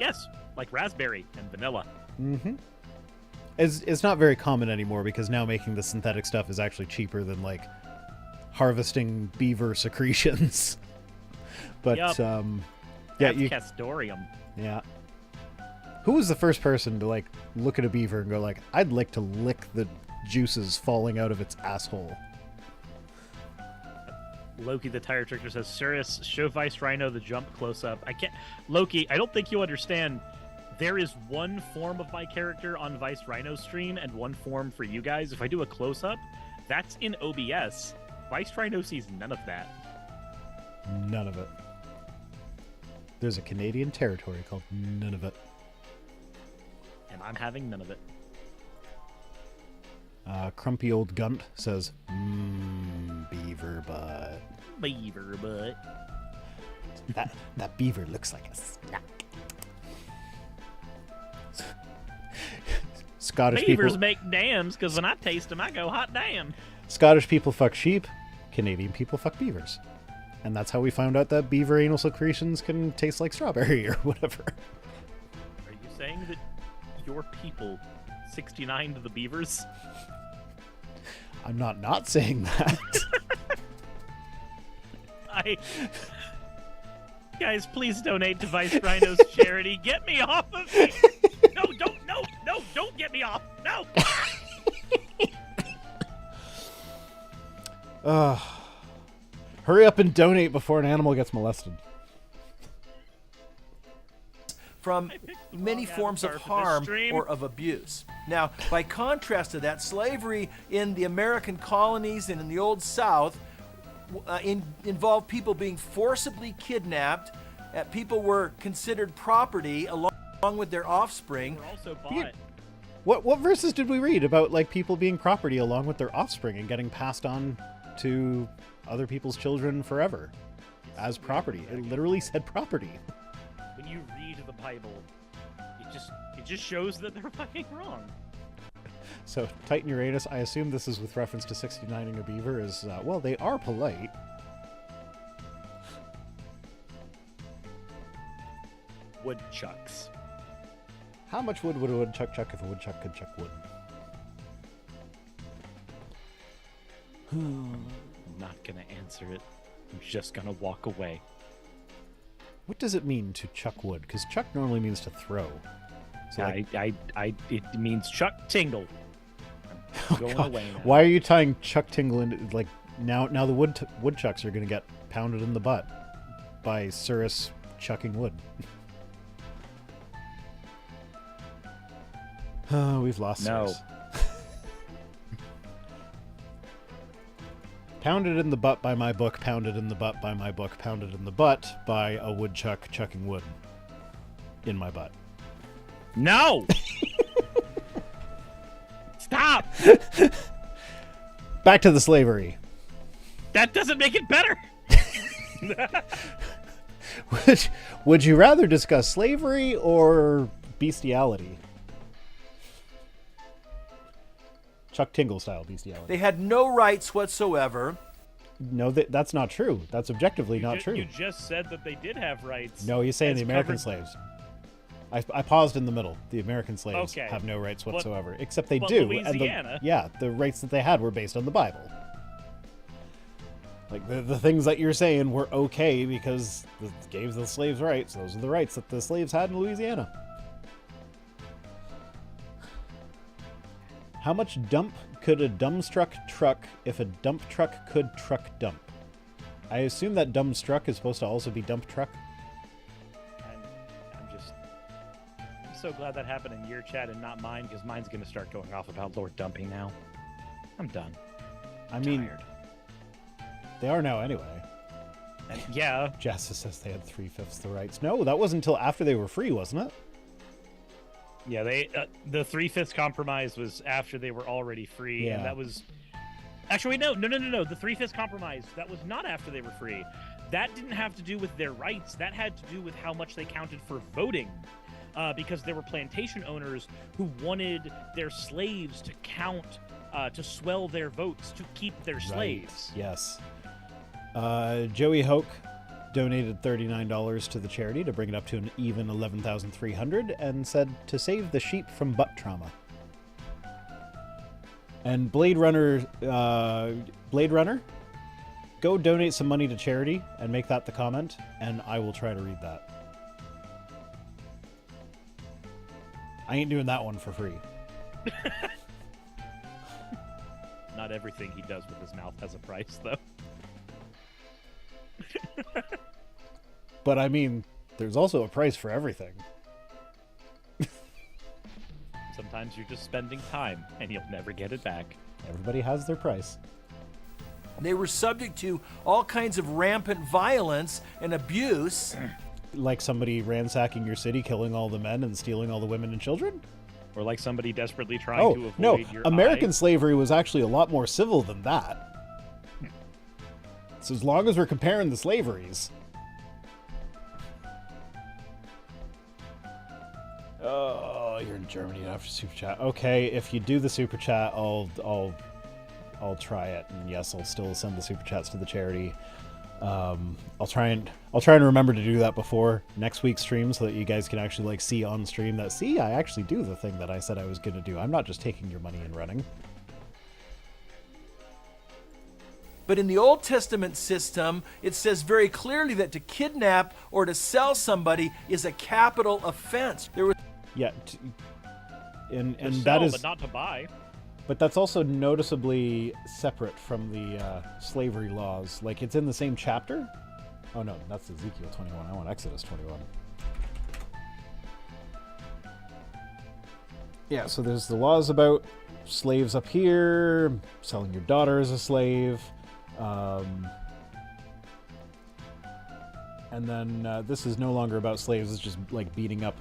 Yes, like raspberry and vanilla. Mm-hmm. It's not very common anymore because now making the synthetic stuff is actually cheaper than like harvesting beaver secretions. But Yep. yeah, That's you Castorium. yeah. Who was the first person to like look at a beaver and go like, "I'd like to lick the juices falling out of its asshole"? Loki the Tire Tricker says, Suris, show Vice Rhino the jump close up. I can't. Loki, I don't think you understand. There is one form of my character on Vice Rhino's stream and one form for you guys. If I do a close up, that's in OBS. Vice Rhino sees none of that. None of it. There's a Canadian territory called Nunavut. And I'm having none of it. Crumpy old Gunt says, beaver butt. Beaver butt. That beaver looks like a snack. Scottish Beavers people. make dams because when I taste them, I go, hot damn. Scottish people fuck sheep. Canadian people fuck beavers. And that's how we found out that beaver anal secretions can taste like strawberry or whatever. Are you saying that your people 69 to the beavers? I'm not saying that. Guys, please donate to Vice Rhino's charity. Get me off of me! No, don't get me off! No! Hurry up and donate before an animal gets molested. From the many wrong forms of avatar for this harm stream. or of abuse. Now, by contrast to that, slavery in the American colonies and in the Old South involved people being forcibly kidnapped. People were considered property along with their offspring. We're also bought. What verses did we read about like people being property along with their offspring and getting passed on to other people's children forever as property? It literally said property. When you read the Bible, it just shows that they're fucking wrong. So Titan Uranus, I assume this is with reference to 69ing a beaver, is well, they are polite. Woodchucks. How much wood would a woodchuck chuck if a woodchuck could chuck wood? I'm not gonna answer it. I'm just gonna walk away. What does it mean to chuck wood? Because chuck normally means to throw. So like, It means Chuck Tingle. I'm going away now. why are you tying Chuck Tingle into, like, now the woodchucks are going to get pounded in the butt by Suris chucking wood. Oh, we've lost No. Suris. Pounded in the butt by my book, pounded in the butt by my book, pounded in the butt by a woodchuck chucking wood in my butt. No! Stop! Back to the slavery. That doesn't make it better. Would you rather discuss slavery or bestiality? Chuck Tingle style bestiality. They had no rights whatsoever. No, that's not true. That's objectively not true. You just said that they did have rights. No, he's saying As the American covered- slaves. I paused in the middle. The American slaves Okay. have no rights But- whatsoever, except they but do. Louisiana- The rights that they had were based on the Bible. Like the things that you're saying were okay because it gave the slaves rights. Those are the rights that the slaves had in Louisiana. How much dump could a dumbstruck truck if a dump truck could truck dump? I assume that dumbstruck is supposed to also be dump truck. I'm so glad that happened in your chat and not mine, because mine's going to start going off about Lord Dumping now. I'm done. I mean, Tired. they are now anyway. And yeah, Jassa says they had 3/5 the rights. No, that wasn't until after they were free, wasn't it? yeah. They the 3/5 compromise was after they were already free, Yeah. and that was actually no. The 3/5 compromise, that was not after they were free. That didn't have to do with their rights. That had to do with how much they counted for voting. Because there were plantation owners who wanted their slaves to count, to swell their votes, to keep their slaves. Right. Yes. Joey Hoke donated $39 to the charity to bring it up to an even 11,300 and said to save the sheep from butt trauma. And Blade Runner, go donate some money to charity and make that the comment, and I will try to read that. I ain't doing that one for free. Not everything he does with his mouth has a price, though. But I mean, there's also a price for everything. Sometimes you're just spending time, and you'll never get it back. Everybody has their price. They were subject to all kinds of rampant violence and abuse. Like somebody ransacking your city, killing all the men and stealing all the women and children? Or like somebody desperately trying to avoid no. your American eye. slavery was actually a lot more civil than that. So as long as we're comparing the slaveries. Oh, you're in Germany after super chat. Okay, if you do the super chat, I'll try it, and yes, I'll still send the super chats to the charity. I'll try and remember to do that before next week's stream so that you guys can actually like see on stream that I actually do the thing that I said I was going to do. I'm not just taking your money and running. But in the Old Testament system, it says very clearly that to kidnap or to sell somebody is a capital offense. There was Yeah, and To that sell, is, but not to buy. but that's also noticeably separate from the slavery laws. Like it's in the same chapter. Oh no, that's Ezekiel 21. I want Exodus 21. Yeah, so there's the laws about slaves up here, selling your daughter as a slave. And then this is no longer about slaves, it's just like beating up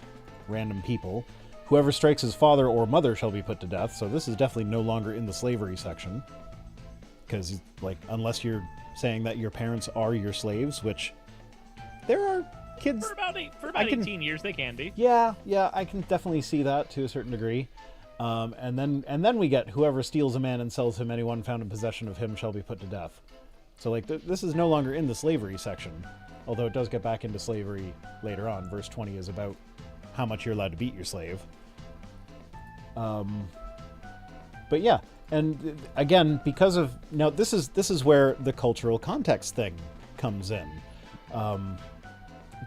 random people. Whoever strikes his father or mother shall be put to death, so this is definitely no longer in the slavery section. Because, like, unless you're saying that your parents are your slaves, which there are kids... For about 18 years, they can be. Yeah, I can definitely see that to a certain degree. And then we get whoever steals a man and sells him, anyone found in possession of him shall be put to death. So like this is no longer in the slavery section, although it does get back into slavery later on. Verse 20 is about how much you're allowed to beat your slave. But yeah, and again, because of now, this is where the cultural context thing comes in.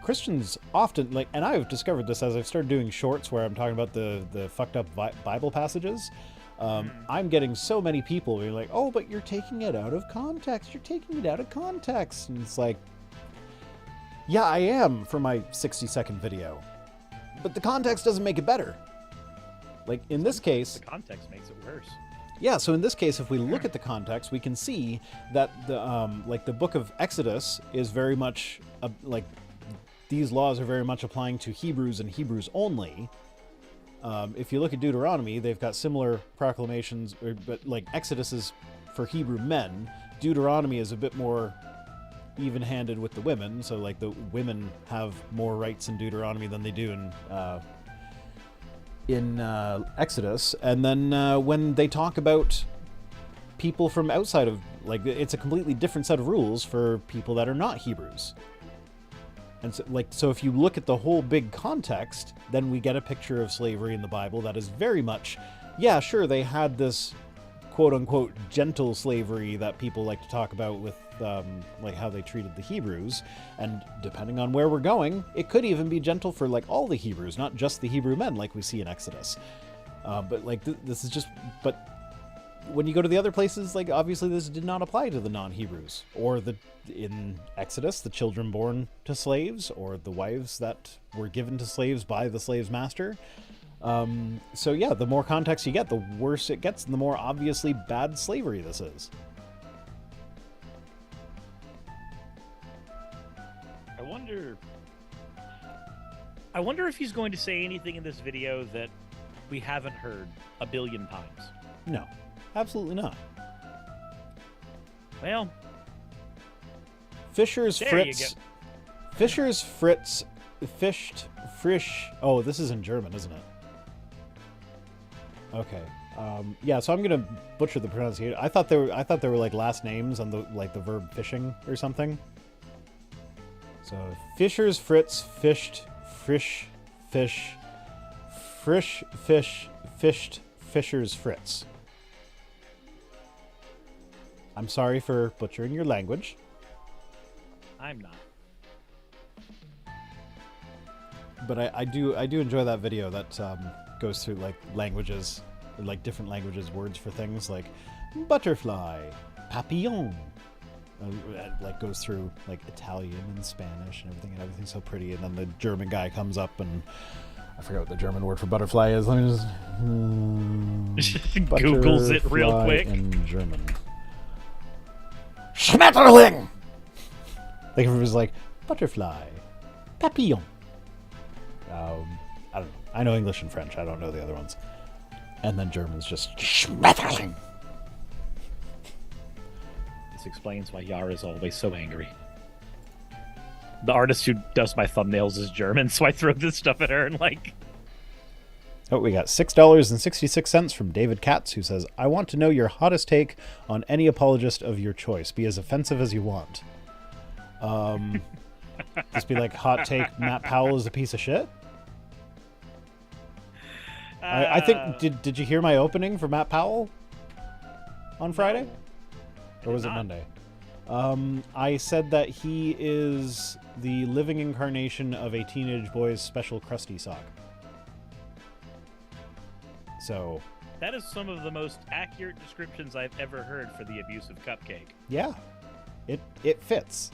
Christians often and I've discovered this as I've started doing shorts where I'm talking about the fucked up Bible passages. I'm getting so many people being like, "Oh, but you're taking it out of context. You're taking it out of context," and it's like, yeah, I am for my 60-second video, but the context doesn't make it better. Like in this case, the context makes it worse. Yeah, so in this case, if we look at the context, we can see that the book of Exodus is very much these laws are very much applying to Hebrews and Hebrews only. If you look at Deuteronomy, they've got similar proclamations, but like Exodus is for Hebrew men. Deuteronomy is a bit more even-handed with the women, so like the women have more rights in Deuteronomy than they do in Exodus. And then when they talk about people from outside of, it's a completely different set of rules for people that are not Hebrews. And so if you look at the whole big context, then we get a picture of slavery in the Bible that is very much, yeah, sure, they had this quote-unquote gentle slavery that people like to talk about with how they treated the Hebrews, and depending on where we're going, it could even be gentle for all the Hebrews, not just the Hebrew men like we see in Exodus. But this is just, but when you go to the other places, obviously this did not apply to the non-Hebrews, or in Exodus, the children born to slaves, or the wives that were given to slaves by the slave's master. So yeah, the more context you get, the worse it gets, and the more obviously bad slavery this is. I wonder if he's going to say anything in this video that we haven't heard a billion times. No, absolutely not. Well, Fischer's Fritz. Fischer's Fritz fished frisch. Oh, this is in German, isn't it? Okay. Yeah, so I'm gonna butcher the pronunciation. I thought they were like last names on the verb fishing or something. So Fischer's Fritz fished frisch fish frisch fish fished Fischer's Fritz. I'm sorry for butchering your language. I'm not. But I do enjoy that video that goes through languages, different languages, words for things like butterfly, papillon. Goes through Italian and Spanish and everything's so pretty. And then the German guy comes up and I forget what the German word for butterfly is. Let me just Googles it real quick in German. Schmetterling. If it was butterfly, papillon. I don't know. I know English and French. I don't know the other ones. And then German's just Schmetterling. This explains why Yara is always so angry. The artist who does my thumbnails is German, so I throw this stuff at her and Oh, we got $6.66 from David Katz, who says, "I want to know your hottest take on any apologist of your choice. Be as offensive as you want." Just be hot take, Matt Powell is a piece of shit? I think, did you hear my opening for Matt Powell on Friday? Or was it Monday? I said that he is the living incarnation of a teenage boy's special crusty sock. So... that is some of the most accurate descriptions I've ever heard for the abusive cupcake. Yeah. It fits.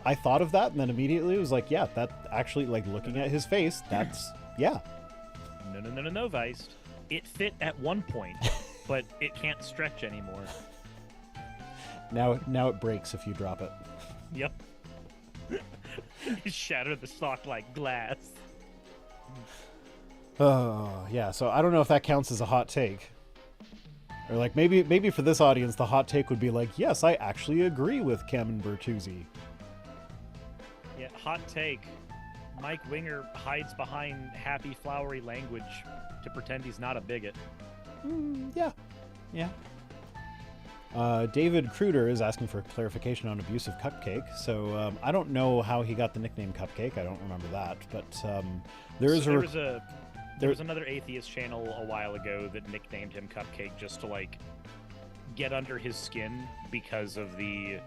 I thought of that, and then immediately it was yeah, that actually, looking at his face, that's... yeah. No, Weist. It fit at one point, but it can't stretch anymore. Now it breaks if you drop it. Yep. You shatter the sock like glass. Oh, yeah, so I don't know if that counts as a hot take. Or maybe for this audience, the hot take would be yes, I actually agree with Cameron Bertuzzi. Yeah, hot take. Mike Winger hides behind happy, flowery language to pretend he's not a bigot. Yeah. David Kruder is asking for clarification on abusive cupcake. So I don't know how he got the nickname Cupcake. I don't remember that, but there was another atheist channel a while ago that nicknamed him Cupcake just to like get under his skin because of the.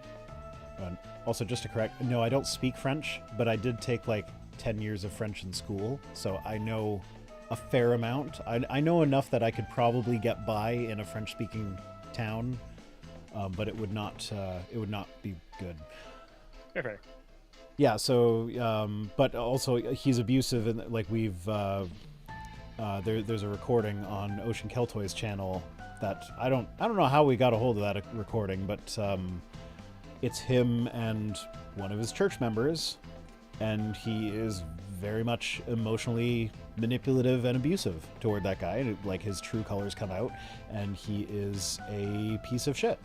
Also, just to correct, no, I don't speak French, but I did take like 10 years of French in school, so I know a fair amount. I know enough that I could probably get by in a French-speaking town. But it would not be good. Fair. Yeah. So, but also he's abusive, and like there's a recording on Ocean Keltoy's channel that I don't know how we got a hold of that recording, but it's him and one of his church members, and he is very much emotionally manipulative and abusive toward that guy. And like his true colors come out, and he is a piece of shit.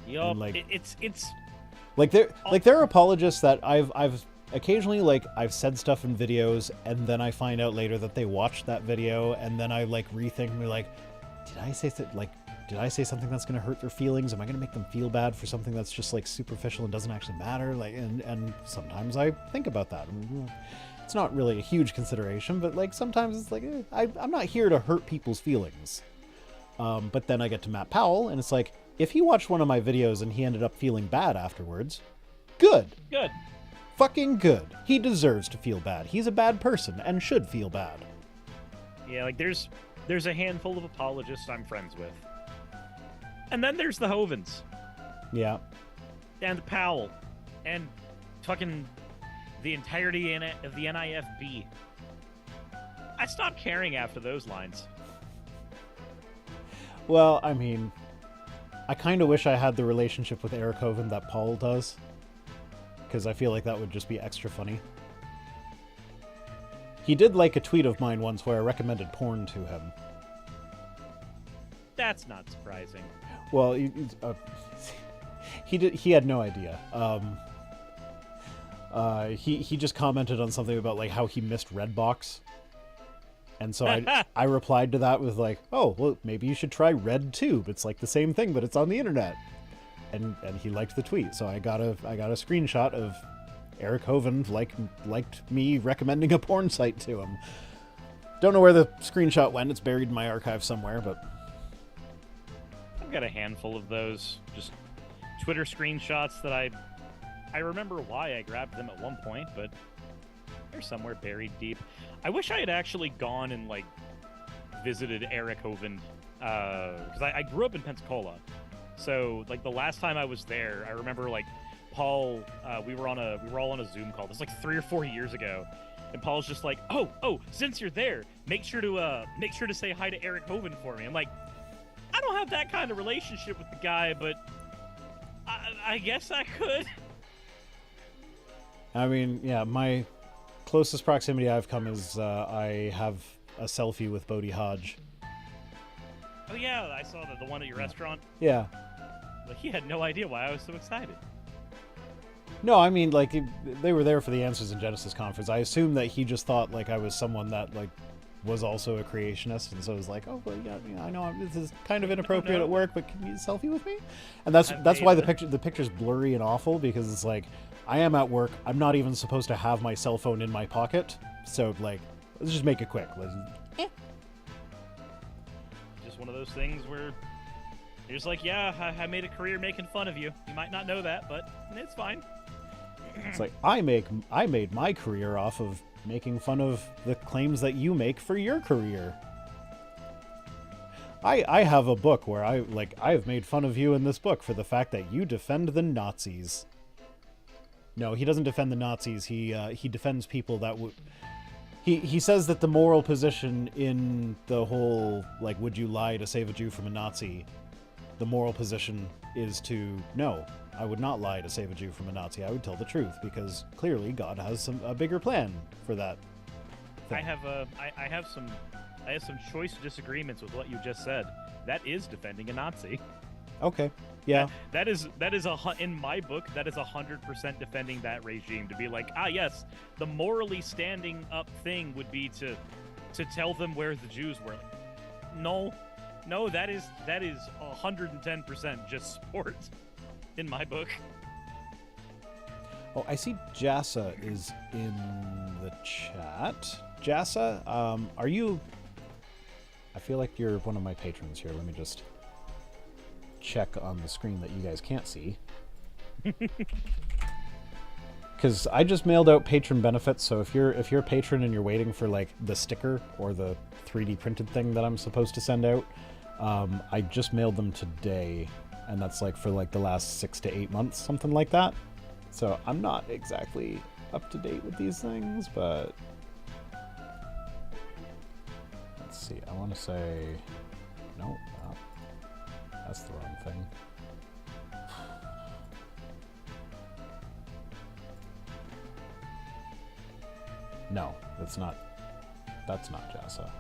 Yup, like, it's like there are apologists that I've occasionally like I've said stuff in videos, and then I find out later that they watched that video, and then I like rethink and be like, did I say something that's going to hurt their feelings? Am I going to make them feel bad for something that's just like superficial and doesn't actually matter? Like, and sometimes I think about that. It's not really a huge consideration, but like sometimes it's like I'm not here to hurt people's feelings. But then I get to Matt Powell, and it's like, if he watched one of my videos and he ended up feeling bad afterwards, good. Fucking good. He deserves to feel bad. He's a bad person and should feel bad. Yeah, like there's a handful of apologists I'm friends with. And then there's the Hovens. Yeah. And Powell. And fucking the entirety of the NIFB. I stopped caring after those lines. Well, I mean, I kind of wish I had the relationship with Eric Hoven that Paul does, because I feel like that would just be extra funny. He did like a tweet of mine once where I recommended porn to him. That's not surprising. Well, he had no idea. He just commented on something about like how he missed Redbox. And so I replied to that with like, oh, well, maybe you should try RedTube. It's like the same thing, but it's on the internet. And he liked the tweet. So I got a screenshot of Eric Hoven liked me recommending a porn site to him. Don't know where the screenshot went. It's buried in my archive somewhere, but I've got a handful of those just Twitter screenshots that I remember why I grabbed them at one point, but they're somewhere buried deep. I wish I had actually gone and like visited Eric Hoven because I grew up in Pensacola. So like the last time I was there, I remember like Paul, we were all on a Zoom call. This was like 3 or 4 years ago, and Paul's just like, oh, since you're there, make sure to say hi to Eric Hoven for me. I'm like, I don't have that kind of relationship with the guy, but I guess I could. I mean, yeah, my closest proximity I've come is I have a selfie with Bodhi Hodge. Oh yeah, I saw the one at your restaurant. Yeah. But he had no idea why I was so excited. No, I mean, like, they were there for the Answers in Genesis conference. I assume that he just thought, like, I was someone that, like, was also a creationist, and so it was like, oh, well, yeah, I know this is kind of inappropriate at work, but can you selfie with me? And that's why the picture's blurry and awful, because it's like, I am at work, I'm not even supposed to have my cell phone in my pocket, so, like, let's just make it quick. Just one of those things where you're just like, yeah, I made a career making fun of you. You might not know that, but it's fine. It's like, I made my career off of making fun of the claims that you make for your career. I have a book where I've made fun of you in this book for the fact that you defend the Nazis. No, he doesn't defend the Nazis. He defends people that would. He says that the moral position in the whole, like, would you lie to save a Jew from a Nazi? The moral position is to, no, I would not lie to save a Jew from a Nazi. I would tell the truth, because clearly God has a bigger plan for that thing. I have some choice disagreements with what you just said. That is defending a Nazi. Okay. Yeah. That is in my book, that is 100% defending that regime. To be like, yes, the morally standing up thing would be to tell them where the Jews were. No, No, that is 110% just sport in my book. Oh, I see Jassa is in the chat. Jassa, are you... I feel like you're one of my patrons here. Let me just check on the screen that you guys can't see. Because I just mailed out patron benefits, so if you're a patron and you're waiting for like the sticker or the 3D printed thing that I'm supposed to send out, I just mailed them today, and that's like for like the last 6 to 8 months, something like that. So I'm not exactly up to date with these things, but let's see. I want to say no, that's the wrong thing. No, that's not Jassa.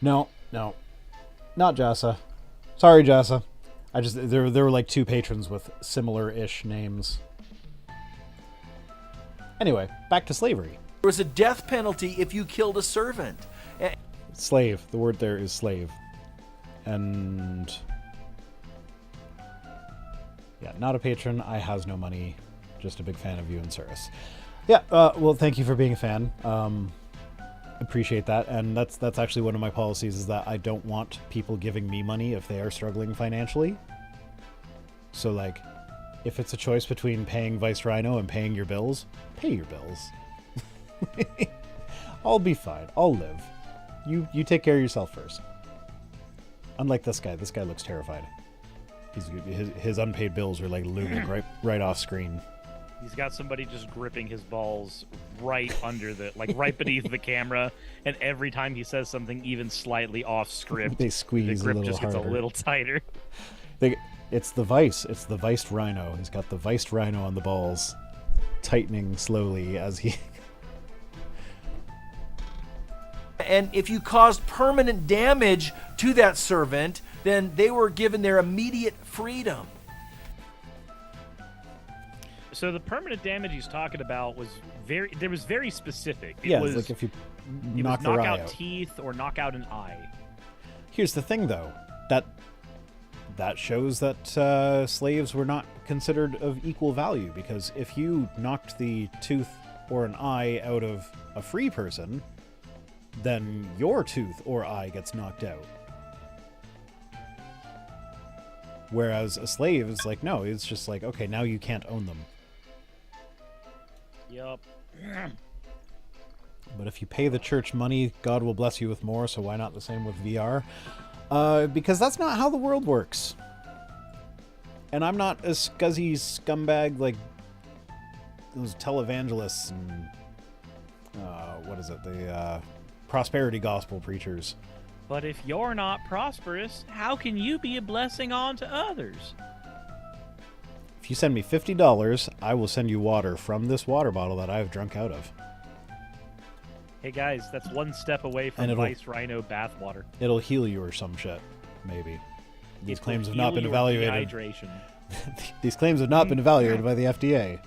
No, not Jassa. Sorry, Jassa. There were like 2 patrons with similar-ish names. Anyway, back to slavery. There was a death penalty if you killed a servant. Slave. The word there is slave. And yeah, not a patron. I has no money. Just a big fan of you and Suris. Yeah. Well, thank you for being a fan. Appreciate that. And that's actually one of my policies, is that I don't want people giving me money if they are struggling financially. So like, if it's a choice between paying Vice Rhino and paying your bills, pay your bills. I'll be fine. I'll live. You take care of yourself first. Unlike this guy. This guy looks terrified. His unpaid bills are like looming right off screen. He's got somebody just gripping his balls right under right beneath the camera, and every time he says something even slightly off script, they squeeze the grip a little just gets harder. a little tighter. It's the vice. It's the viced Rhino. He's got the viced Rhino on the balls, tightening slowly as he... And if you caused permanent damage to that servant, then they were given their immediate freedom. So the permanent damage he's talking about was very specific. Yeah, it's like if you knock their eye out. Teeth or knock out an eye. Here's the thing, though. That shows that slaves were not considered of equal value, because if you knocked the tooth or an eye out of a free person, then your tooth or eye gets knocked out. Whereas a slave is like, no, it's just like, okay, now you can't own them. Yup. But if you pay the church money, God will bless you with more, so why not the same with VR? Because that's not how the world works. And I'm not a scuzzy scumbag like those televangelists and... what is it? The prosperity gospel preachers. But if you're not prosperous, how can you be a blessing on to others? If you send me $50, I will send you water from this water bottle that I've drunk out of. Hey guys, that's one step away from Vice Rhino bathwater. It'll heal you or some shit, maybe. These It claims will have not heal been your evaluated. dehydration. These claims have not been evaluated by the FDA.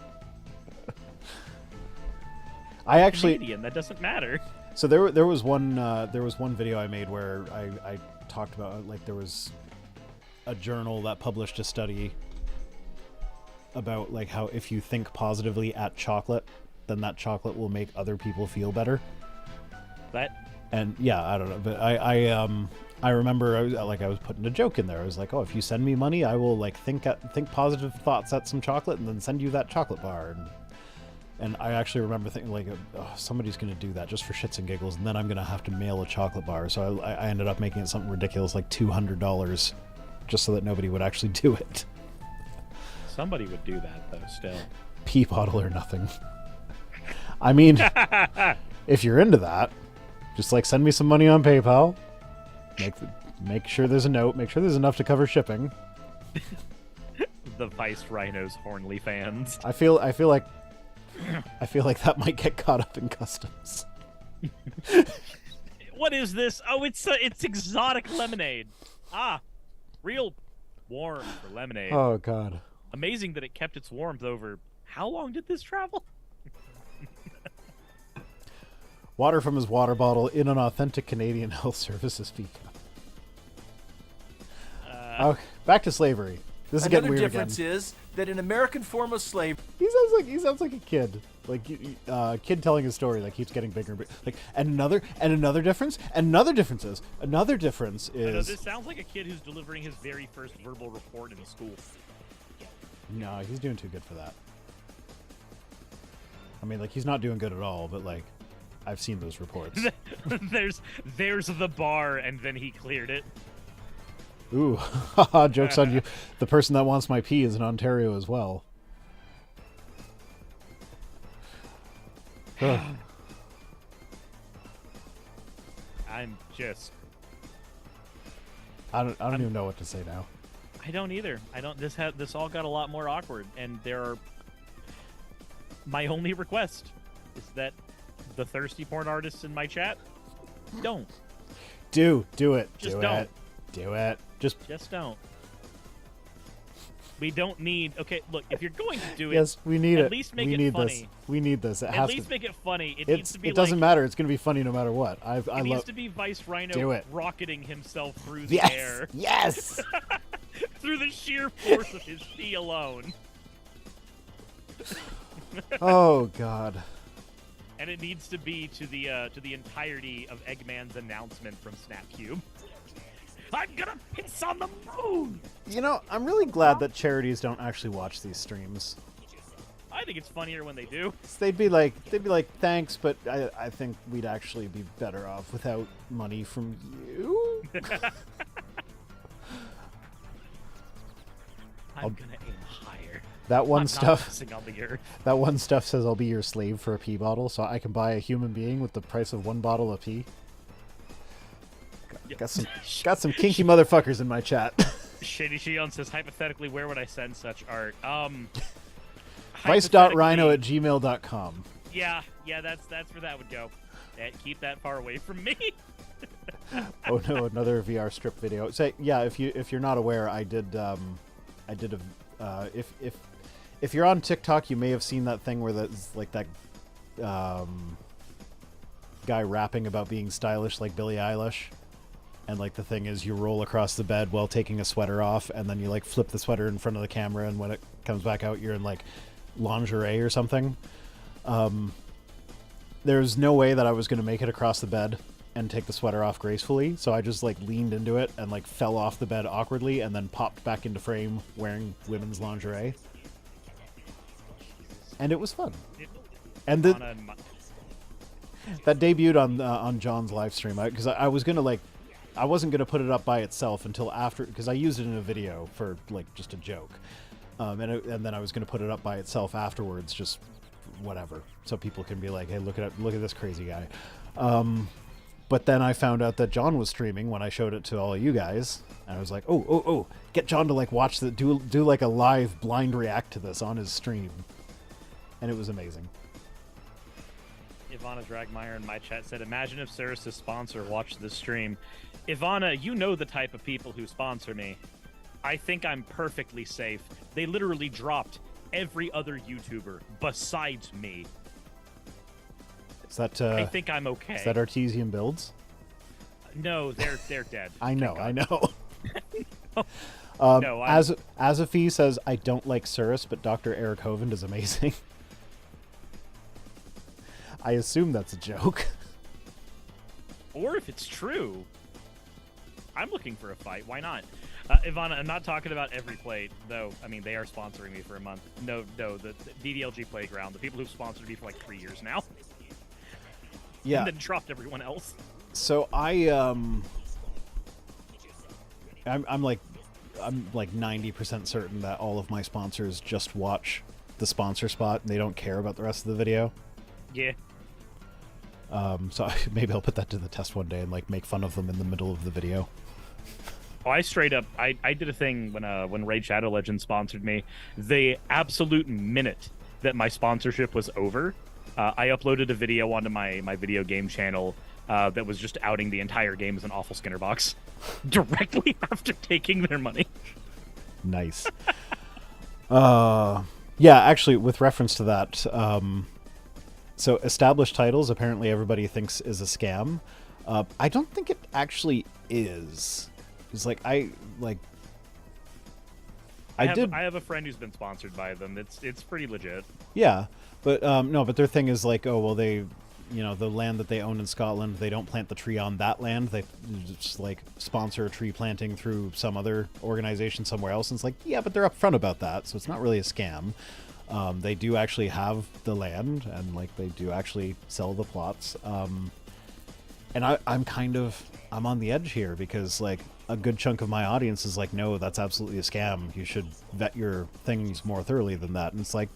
I actually... Canadian, that doesn't matter. So there was one video I made where I talked about, like, there was a journal that published a study about like how if you think positively at chocolate, then that chocolate will make other people feel better. And yeah, I don't know, but I remember I was putting a joke in there. I was like, oh, if you send me money, I will like think positive thoughts at some chocolate and then send you that chocolate bar. And I actually remember thinking, like, oh, somebody's going to do that just for shits and giggles, and then I'm going to have to mail a chocolate bar. So I ended up making it something ridiculous, like $200, just so that nobody would actually do it. Somebody would do that, though, still. Pea bottle or nothing. I mean, if you're into that, just, like, send me some money on PayPal. Make sure there's a note. Make sure there's enough to cover shipping. The Vice Rhino's Hornley fans. I feel like that might get caught up in customs. What is this? Oh, it's exotic lemonade. Ah, real warm for lemonade. Oh God, Amazing that it kept its warmth over. How long did this travel? Water from his water bottle in an authentic Canadian health services fee cup. Okay, back to slavery. This is getting Another weird difference again. is that an American form of slavery. He sounds like a kid, like kid telling a story that keeps getting bigger and bigger. Like another difference, and another difference is This sounds like a kid who's delivering his very first verbal report in school. No, he's doing too good for that. I mean, like, he's not doing good at all, but like, I've seen those reports. there's the bar, and then he cleared it. Ooh, haha, joke's on you. The person that wants my pee is in Ontario as well. Ugh. I'm just... I don't even know what to say now. I don't either. I don't. This all got a lot more awkward, and there are. My only request is that the thirsty porn artists in my chat don't. Do it. Just do don't. it. Do it. Just don't. We don't need. Okay, look. If you're going to do it, yes, we need it. At least make we it need funny. This. We need this. It At has least to. make it funny. It needs to be. It doesn't matter. It's going to be funny no matter what. It needs to be Vice Do Rhino it. rocketing himself through the Yes. air Yes. through the sheer force of his pee alone. Oh God. And it needs to be to the entirety of Eggman's announcement from Snapcube. I'm gonna piss on the moon! You know, I'm really glad that charities don't actually watch these streams. I think it's funnier when they do. They'd be like, thanks, but I think we'd actually be better off without money from you. I'm gonna aim higher. That one I'm not stuff. pissing on the earth. That one stuff says I'll be your slave for a pee bottle, so I can buy a human being with the price of one bottle of pee. Got some kinky motherfuckers in my chat. Shady Shion says, hypothetically, where would I send such art? Vice.rhino@gmail.com. Yeah, that's where that would go. Keep that far away from me. Oh no, another VR strip video. Say yeah, if you're not aware, I did a if you're on TikTok, you may have seen that thing where that's like that guy rapping about being stylish like Billie Eilish. And like the thing is, you roll across the bed while taking a sweater off, and then you like flip the sweater in front of the camera, and when it comes back out, you're in like lingerie or something. There's no way that I was going to make it across the bed and take the sweater off gracefully, so I just like leaned into it and like fell off the bed awkwardly, and then popped back into frame wearing women's lingerie. And it was fun. And that debuted on John's live stream because I was gonna like. I wasn't going to put it up by itself until after, because I used it in a video for like just a joke, and then I was going to put it up by itself afterwards, just whatever, so people can be like, hey, look at this crazy guy. But then I found out that John was streaming when I showed it to all of you guys, and I was like, oh, get John to like watch the do like a live blind react to this on his stream, and it was amazing. Ivana Dragmeyer in my chat said, imagine if Suris' sponsor watched this stream. Ivana, you know the type of people who sponsor me. I think I'm perfectly safe. They literally dropped every other YouTuber besides me. Is that I think I'm okay. Is that Artesian Builds? No, they're dead. I know. No, Azafee says, I don't like Suris, but Dr. Eric Hovind is amazing. I assume that's a joke. Or if it's true, I'm looking for a fight. Why not? Ivana, I'm not talking about every plate, though. I mean, they are sponsoring me for a month. No, the DDLG Playground, the people who've sponsored me for like 3 years now. Yeah. And then dropped everyone else. So I'm like 90% certain that all of my sponsors just watch the sponsor spot and they don't care about the rest of the video. Yeah. So maybe I'll put that to the test one day and like make fun of them in the middle of the video. Oh, I straight up, I did a thing when Raid Shadow Legends sponsored me. The absolute minute that my sponsorship was over, I uploaded a video onto my video game channel that was just outing the entire game as an awful Skinner box directly after taking their money. Nice. Yeah, actually, with reference to that, so established titles apparently everybody thinks is a scam. I don't think it actually is. It's like I have a friend who's been sponsored by them. It's pretty legit. Yeah, but no, but their thing is like, oh well, they, you know, the land that they own in Scotland, they don't plant the tree on that land. They just like sponsor a tree planting through some other organization somewhere else. And it's like, yeah, but they're upfront about that, so it's not really a scam. They do actually have the land, and like they do actually sell the plots. And I'm on the edge here because like a good chunk of my audience is like, no, that's absolutely a scam. You should vet your things more thoroughly than that. And it's like,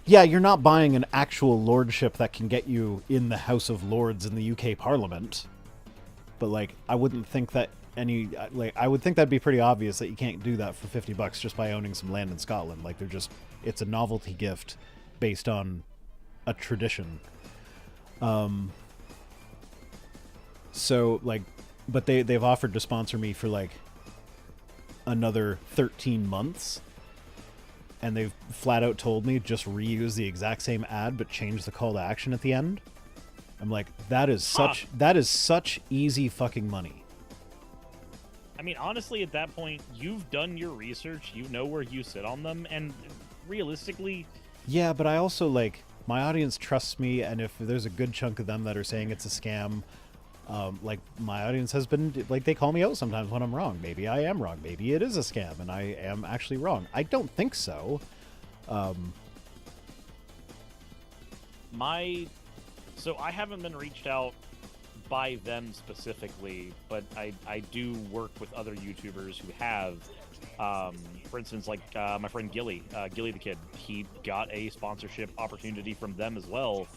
yeah, you're not buying an actual lordship that can get you in the House of Lords in the UK Parliament. But like, I wouldn't think that I would think that'd be pretty obvious that you can't do that for $50 just by owning some land in Scotland. Like it's a novelty gift based on a tradition. So like, but they've offered to sponsor me for like another 13 months, and they've flat out told me just reuse the exact same ad but change the call to action at the end. I'm like, that is such easy fucking money. I mean, honestly, at that point, you've done your research. You know where you sit on them, and realistically, yeah, but I also like my audience trusts me, and if there's a good chunk of them that are saying it's a scam. Like my audience has been like, they call me out sometimes when I'm wrong. Maybe I am wrong. Maybe it is a scam and I am actually wrong. I don't think so. So I haven't been reached out by them specifically, but I do work with other YouTubers who have. For instance, like my friend Gilly the Kid, he got a sponsorship opportunity from them as well.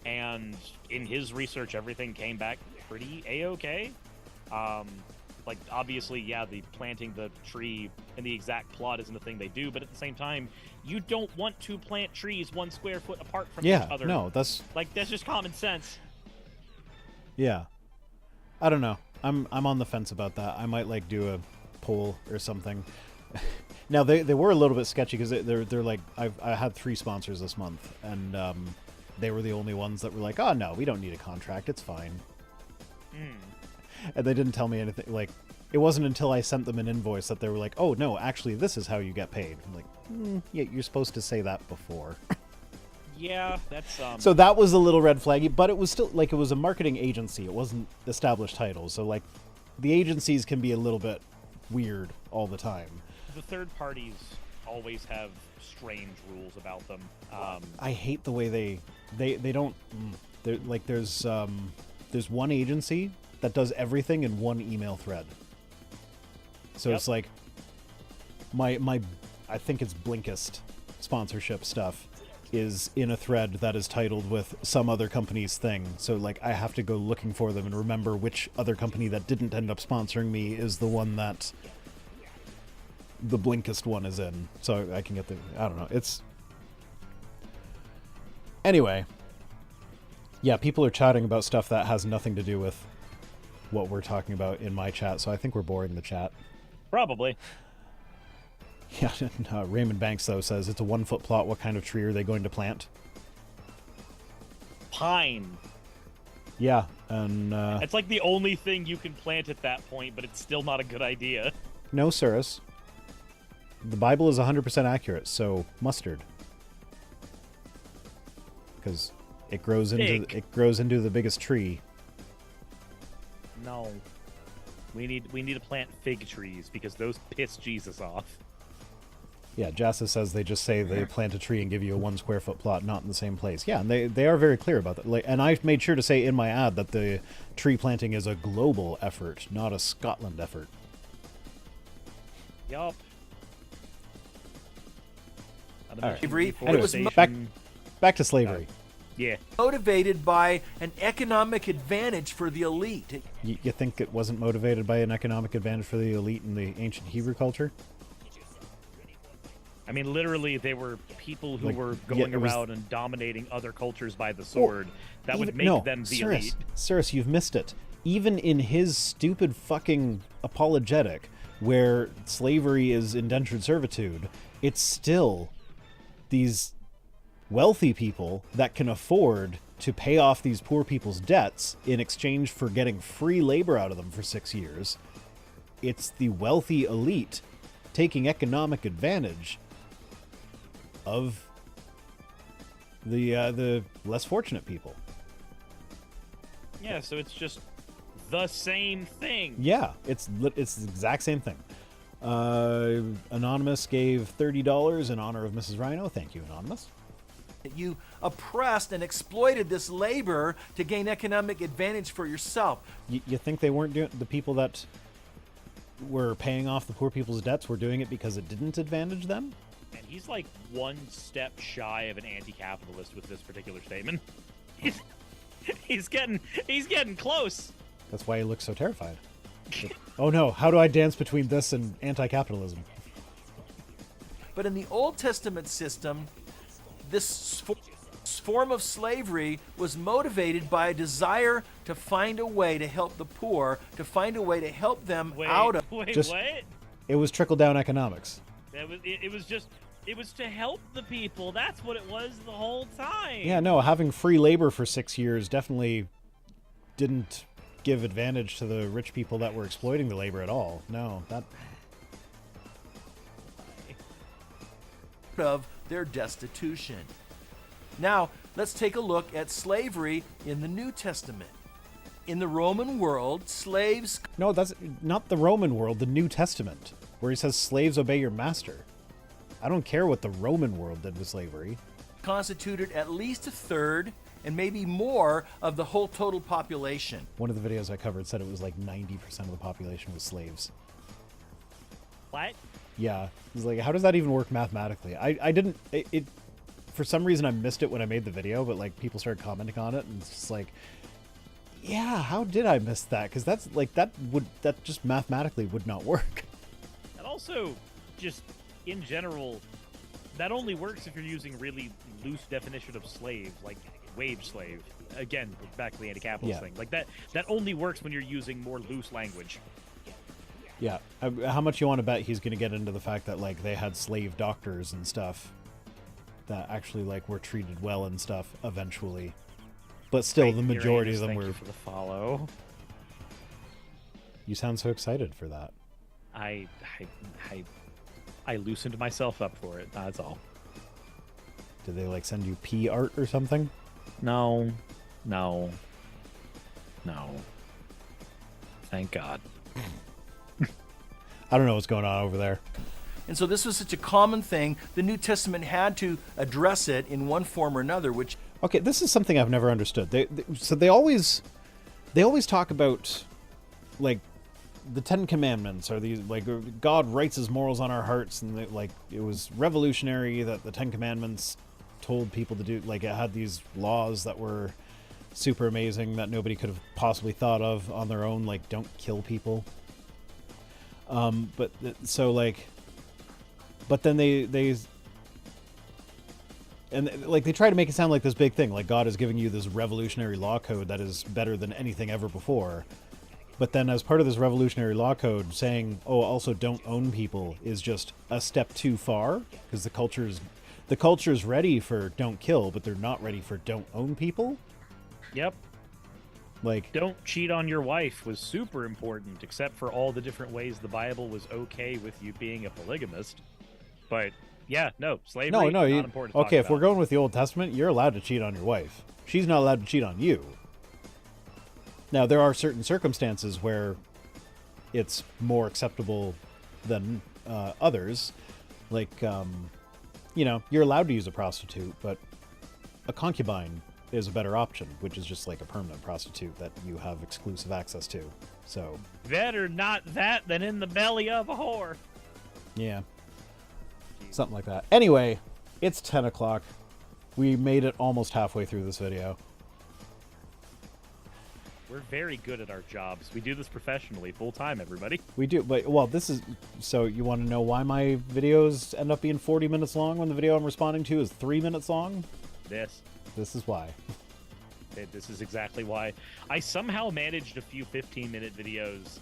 And in his research, everything came back pretty A-okay. Like, obviously, yeah, the planting the tree in the exact plot isn't a thing they do, but at the same time, you don't want to plant trees 1 square foot apart from each other. Yeah, no, that's just common sense. Yeah. I don't know. I'm on the fence about that. I might, like, do a poll or something. Now, they were a little bit sketchy because they're like, I had 3 sponsors this month, and they were the only ones that were like, oh, no, we don't need a contract. It's fine. And they didn't tell me anything. Like, it wasn't until I sent them an invoice that they were like, oh, no, actually, this is how you get paid. I'm like, yeah, you're supposed to say that before. Yeah, that's... So that was a little red flaggy, but it was still, like, it was a marketing agency. It wasn't established titles. So, like, the agencies can be a little bit weird all the time. The third parties always have strange rules about them. I hate the way they don't... Like, there's one agency that does everything in one email thread. So It's like my I think it's Blinkist sponsorship stuff is in a thread that is titled with some other company's thing. So like I have to go looking for them and remember which other company that didn't end up sponsoring me is the one that the Blinkist one is in. So I can get I don't know. It's anyway. Yeah, people are chatting about stuff that has nothing to do with what we're talking about in my chat, so I think we're boring the chat. Probably. Yeah, Raymond Banks, though, says, it's a 1-foot plot. What kind of tree are they going to plant? Pine. Yeah, and... it's like the only thing you can plant at that point, but it's still not a good idea. No, Suris. The Bible is 100% accurate, so mustard. Because... It grows into the biggest tree. No. We need to plant fig trees because those piss Jesus off. Yeah, Jassa says they just say they plant a tree and give you a 1 square foot plot, not in the same place. Yeah, and they are very clear about that. Like, and I've made sure to say in my ad that the tree planting is a global effort, not a Scotland effort. Yup. Right. Anyways, back to slavery. Yeah. Motivated by an economic advantage for the elite. You think it wasn't motivated by an economic advantage for the elite in the ancient Hebrew culture? I mean, literally, they were people who were going around and dominating other cultures by the sword. That would make them the elite. Suris, you've missed it. Even in his stupid fucking apologetic, where slavery is indentured servitude, it's still these wealthy people that can afford to pay off these poor people's debts in exchange for getting free labor out of them for 6 years. It's the wealthy elite taking economic advantage of the less fortunate people. Yeah, so it's just the same thing. Yeah, it's the exact same thing. Anonymous gave $30 in honor of Mrs. Rhino. Thank you, Anonymous. You oppressed and exploited this labor to gain economic advantage for yourself. You think they weren't doing, the people that were paying off the poor people's debts were doing it because it didn't advantage them? And he's like one step shy of an anti-capitalist with this particular statement. He's getting close. That's why he looks so terrified. Oh no, how do I dance between this and anti-capitalism? But in the Old Testament system, this form of slavery was motivated by a desire to find a way to help the poor, to find a way to help them out of... Wait, Just- what? It was trickle-down economics. It was to help the people. That's what it was the whole time. Yeah, no, having free labor for 6 years definitely didn't give advantage to the rich people that were exploiting the labor at all. No, that... of their destitution. Now, let's take a look at slavery in the New Testament. In the Roman world, slaves No, that's not the Roman world, the New Testament, where he says slaves obey your master. I don't care what the Roman world did with slavery. constituted at least a third and maybe more of the whole total population. One of the videos I covered said it was like 90% of the population was slaves. What? Yeah. It's like, how does that even work mathematically? I didn't... It for some reason, I missed it when I made the video, but like people started commenting on it, and it's just like, yeah, how did I miss that? Because that's like, that just mathematically would not work. And also, just in general, that only works if you're using really loose definition of slave, like wage slave. Again, back to the anti-capitalist thing. Like that only works when you're using more loose language. Yeah. How much you want to bet he's going to get into the fact that like they had slave doctors and stuff that actually like were treated well and stuff eventually, but still the majority of them Thank were. you for the follow. You sound so excited for that. I loosened myself up for it. That's all. Did they like send you pee art or something? No. Thank God. I don't know what's going on over there. And so this was such a common thing, the New Testament had to address it in one form or another, which... Okay, this is something I've never understood. They always talk about like the Ten Commandments, or these like God writes His morals on our hearts, and like it was revolutionary that the Ten Commandments told people to do. Like it had these laws that were super amazing that nobody could have possibly thought of on their own, like don't kill people. But then they try to make it sound like this big thing, like God is giving you this revolutionary law code that is better than anything ever before. But then as part of this revolutionary law code, saying, oh, also don't own people is just a step too far, because the culture is ready for don't kill, but they're not ready for don't own people. Yep. Like, Don't cheat on your wife was super important, except for all the different ways the Bible was okay with you being a polygamist. But yeah, no, slavery not important to talk okay, if we're about. going with the Old Testament, you're allowed to cheat on your wife. She's not allowed to cheat on you. Now, there are certain circumstances where it's more acceptable than others. Like, you're allowed to use a prostitute, but a concubine is a better option, which is just like a permanent prostitute that you have exclusive access to. So Better not that than in the belly of a whore. yeah, something like that. Anyway, it's 10 o'clock. We made it almost halfway through this video. We're very good at our jobs. We do this professionally, full time, everybody. We do, but well, this is so. You want to know why my videos end up being 40 minutes long when the video I'm responding to is 3 minutes long? This is why. This is exactly why. I somehow managed a few 15-minute videos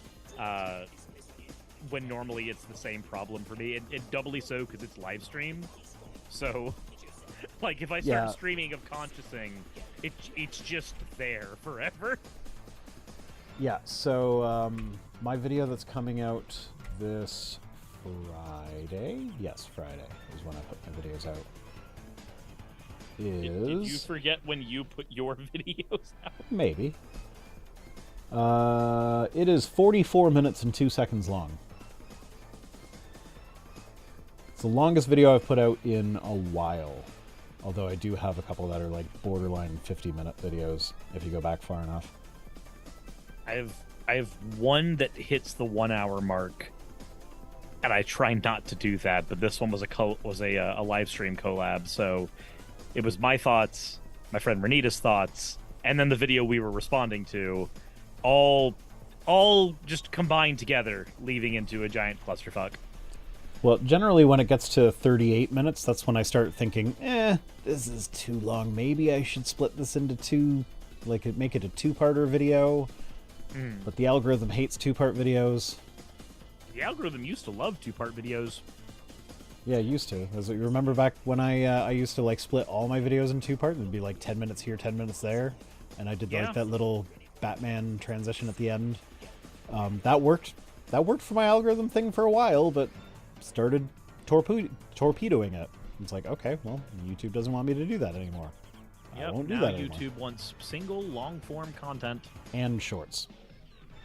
when normally it's the same problem for me. It doubly so because it's live stream. So, like, if I start streaming of Consciousing, it's just there forever. Yeah, so my video that's coming out this Friday, yes, Friday is when I put my videos out, is... Did you forget when you put your videos out? Maybe. It is 44 minutes and 2 seconds long. It's the longest video I've put out in a while. Although I do have a couple that are like borderline 50-minute videos, if you go back far enough. I have one that hits the 1 hour mark, and I try not to do that. But this one was a live stream collab, so it was my thoughts, my friend Renita's thoughts, and then the video we were responding to, all just combined together, leading into a giant clusterfuck. Well, generally when it gets to 38 minutes, that's when I start thinking, this is too long. Maybe I should split this into two, like make it a two-parter video. But the algorithm hates two-part videos. The algorithm used to love two-part videos. Yeah, it used to. As you remember back when I used to like split all my videos in two parts, it'd be like 10 minutes here, 10 minutes there, and I did like that little Batman transition at the end. That worked. That worked for my algorithm thing for a while, but started torpedoing it. It's like, okay, well, YouTube doesn't want me to do that anymore. I won't do that anymore. YouTube wants single long-form content and shorts.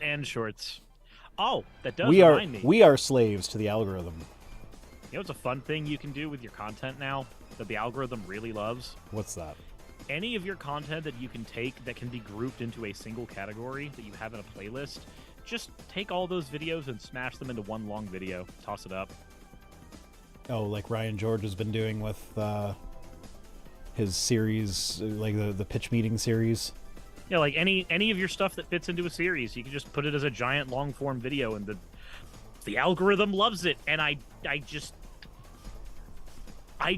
And shorts. Oh, that does remind me. We are slaves to the algorithm. You know what's a fun thing you can do with your content now that the algorithm really loves? What's that? Any of your content that you can take that can be grouped into a single category that you have in a playlist, just take all those videos and smash them into one long video. Toss it up. Oh, like Ryan George has been doing with his series, like the pitch meeting series. Yeah, like any of your stuff that fits into a series, you can just put it as a giant long form video, and the algorithm loves it. And I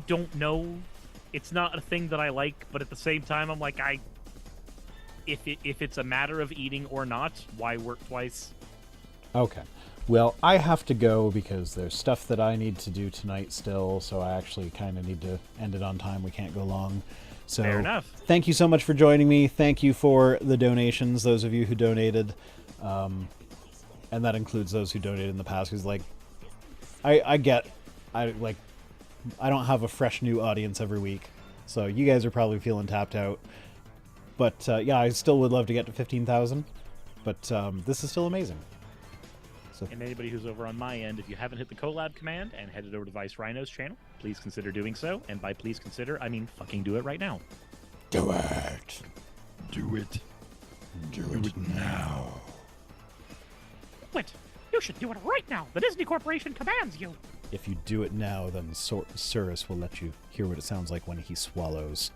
don't know. It's not a thing that I like, but at the same time, I'm like, if it's a matter of eating or not, why work twice? Okay. Well, I have to go because there's stuff that I need to do tonight still, so I actually kind of need to end it on time. We can't go long. So, fair enough. Thank you so much for joining me. Thank you for the donations, those of you who donated. And that includes those who donated in the past, because, like, I don't have a fresh new audience every week, so you guys are probably feeling tapped out. But, yeah, I still would love to get to 15,000, but this is still amazing. So. And anybody who's over on my end, if you haven't hit the collab command and headed over to Vice Rhino's channel, please consider doing so. And by please consider, I mean fucking do it right now. Do it. Do it. Do it now. What? You should do it right now. The Disney Corporation commands you. If you do it now, then Suris will let you hear what it sounds like when he swallows.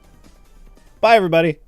Bye, everybody.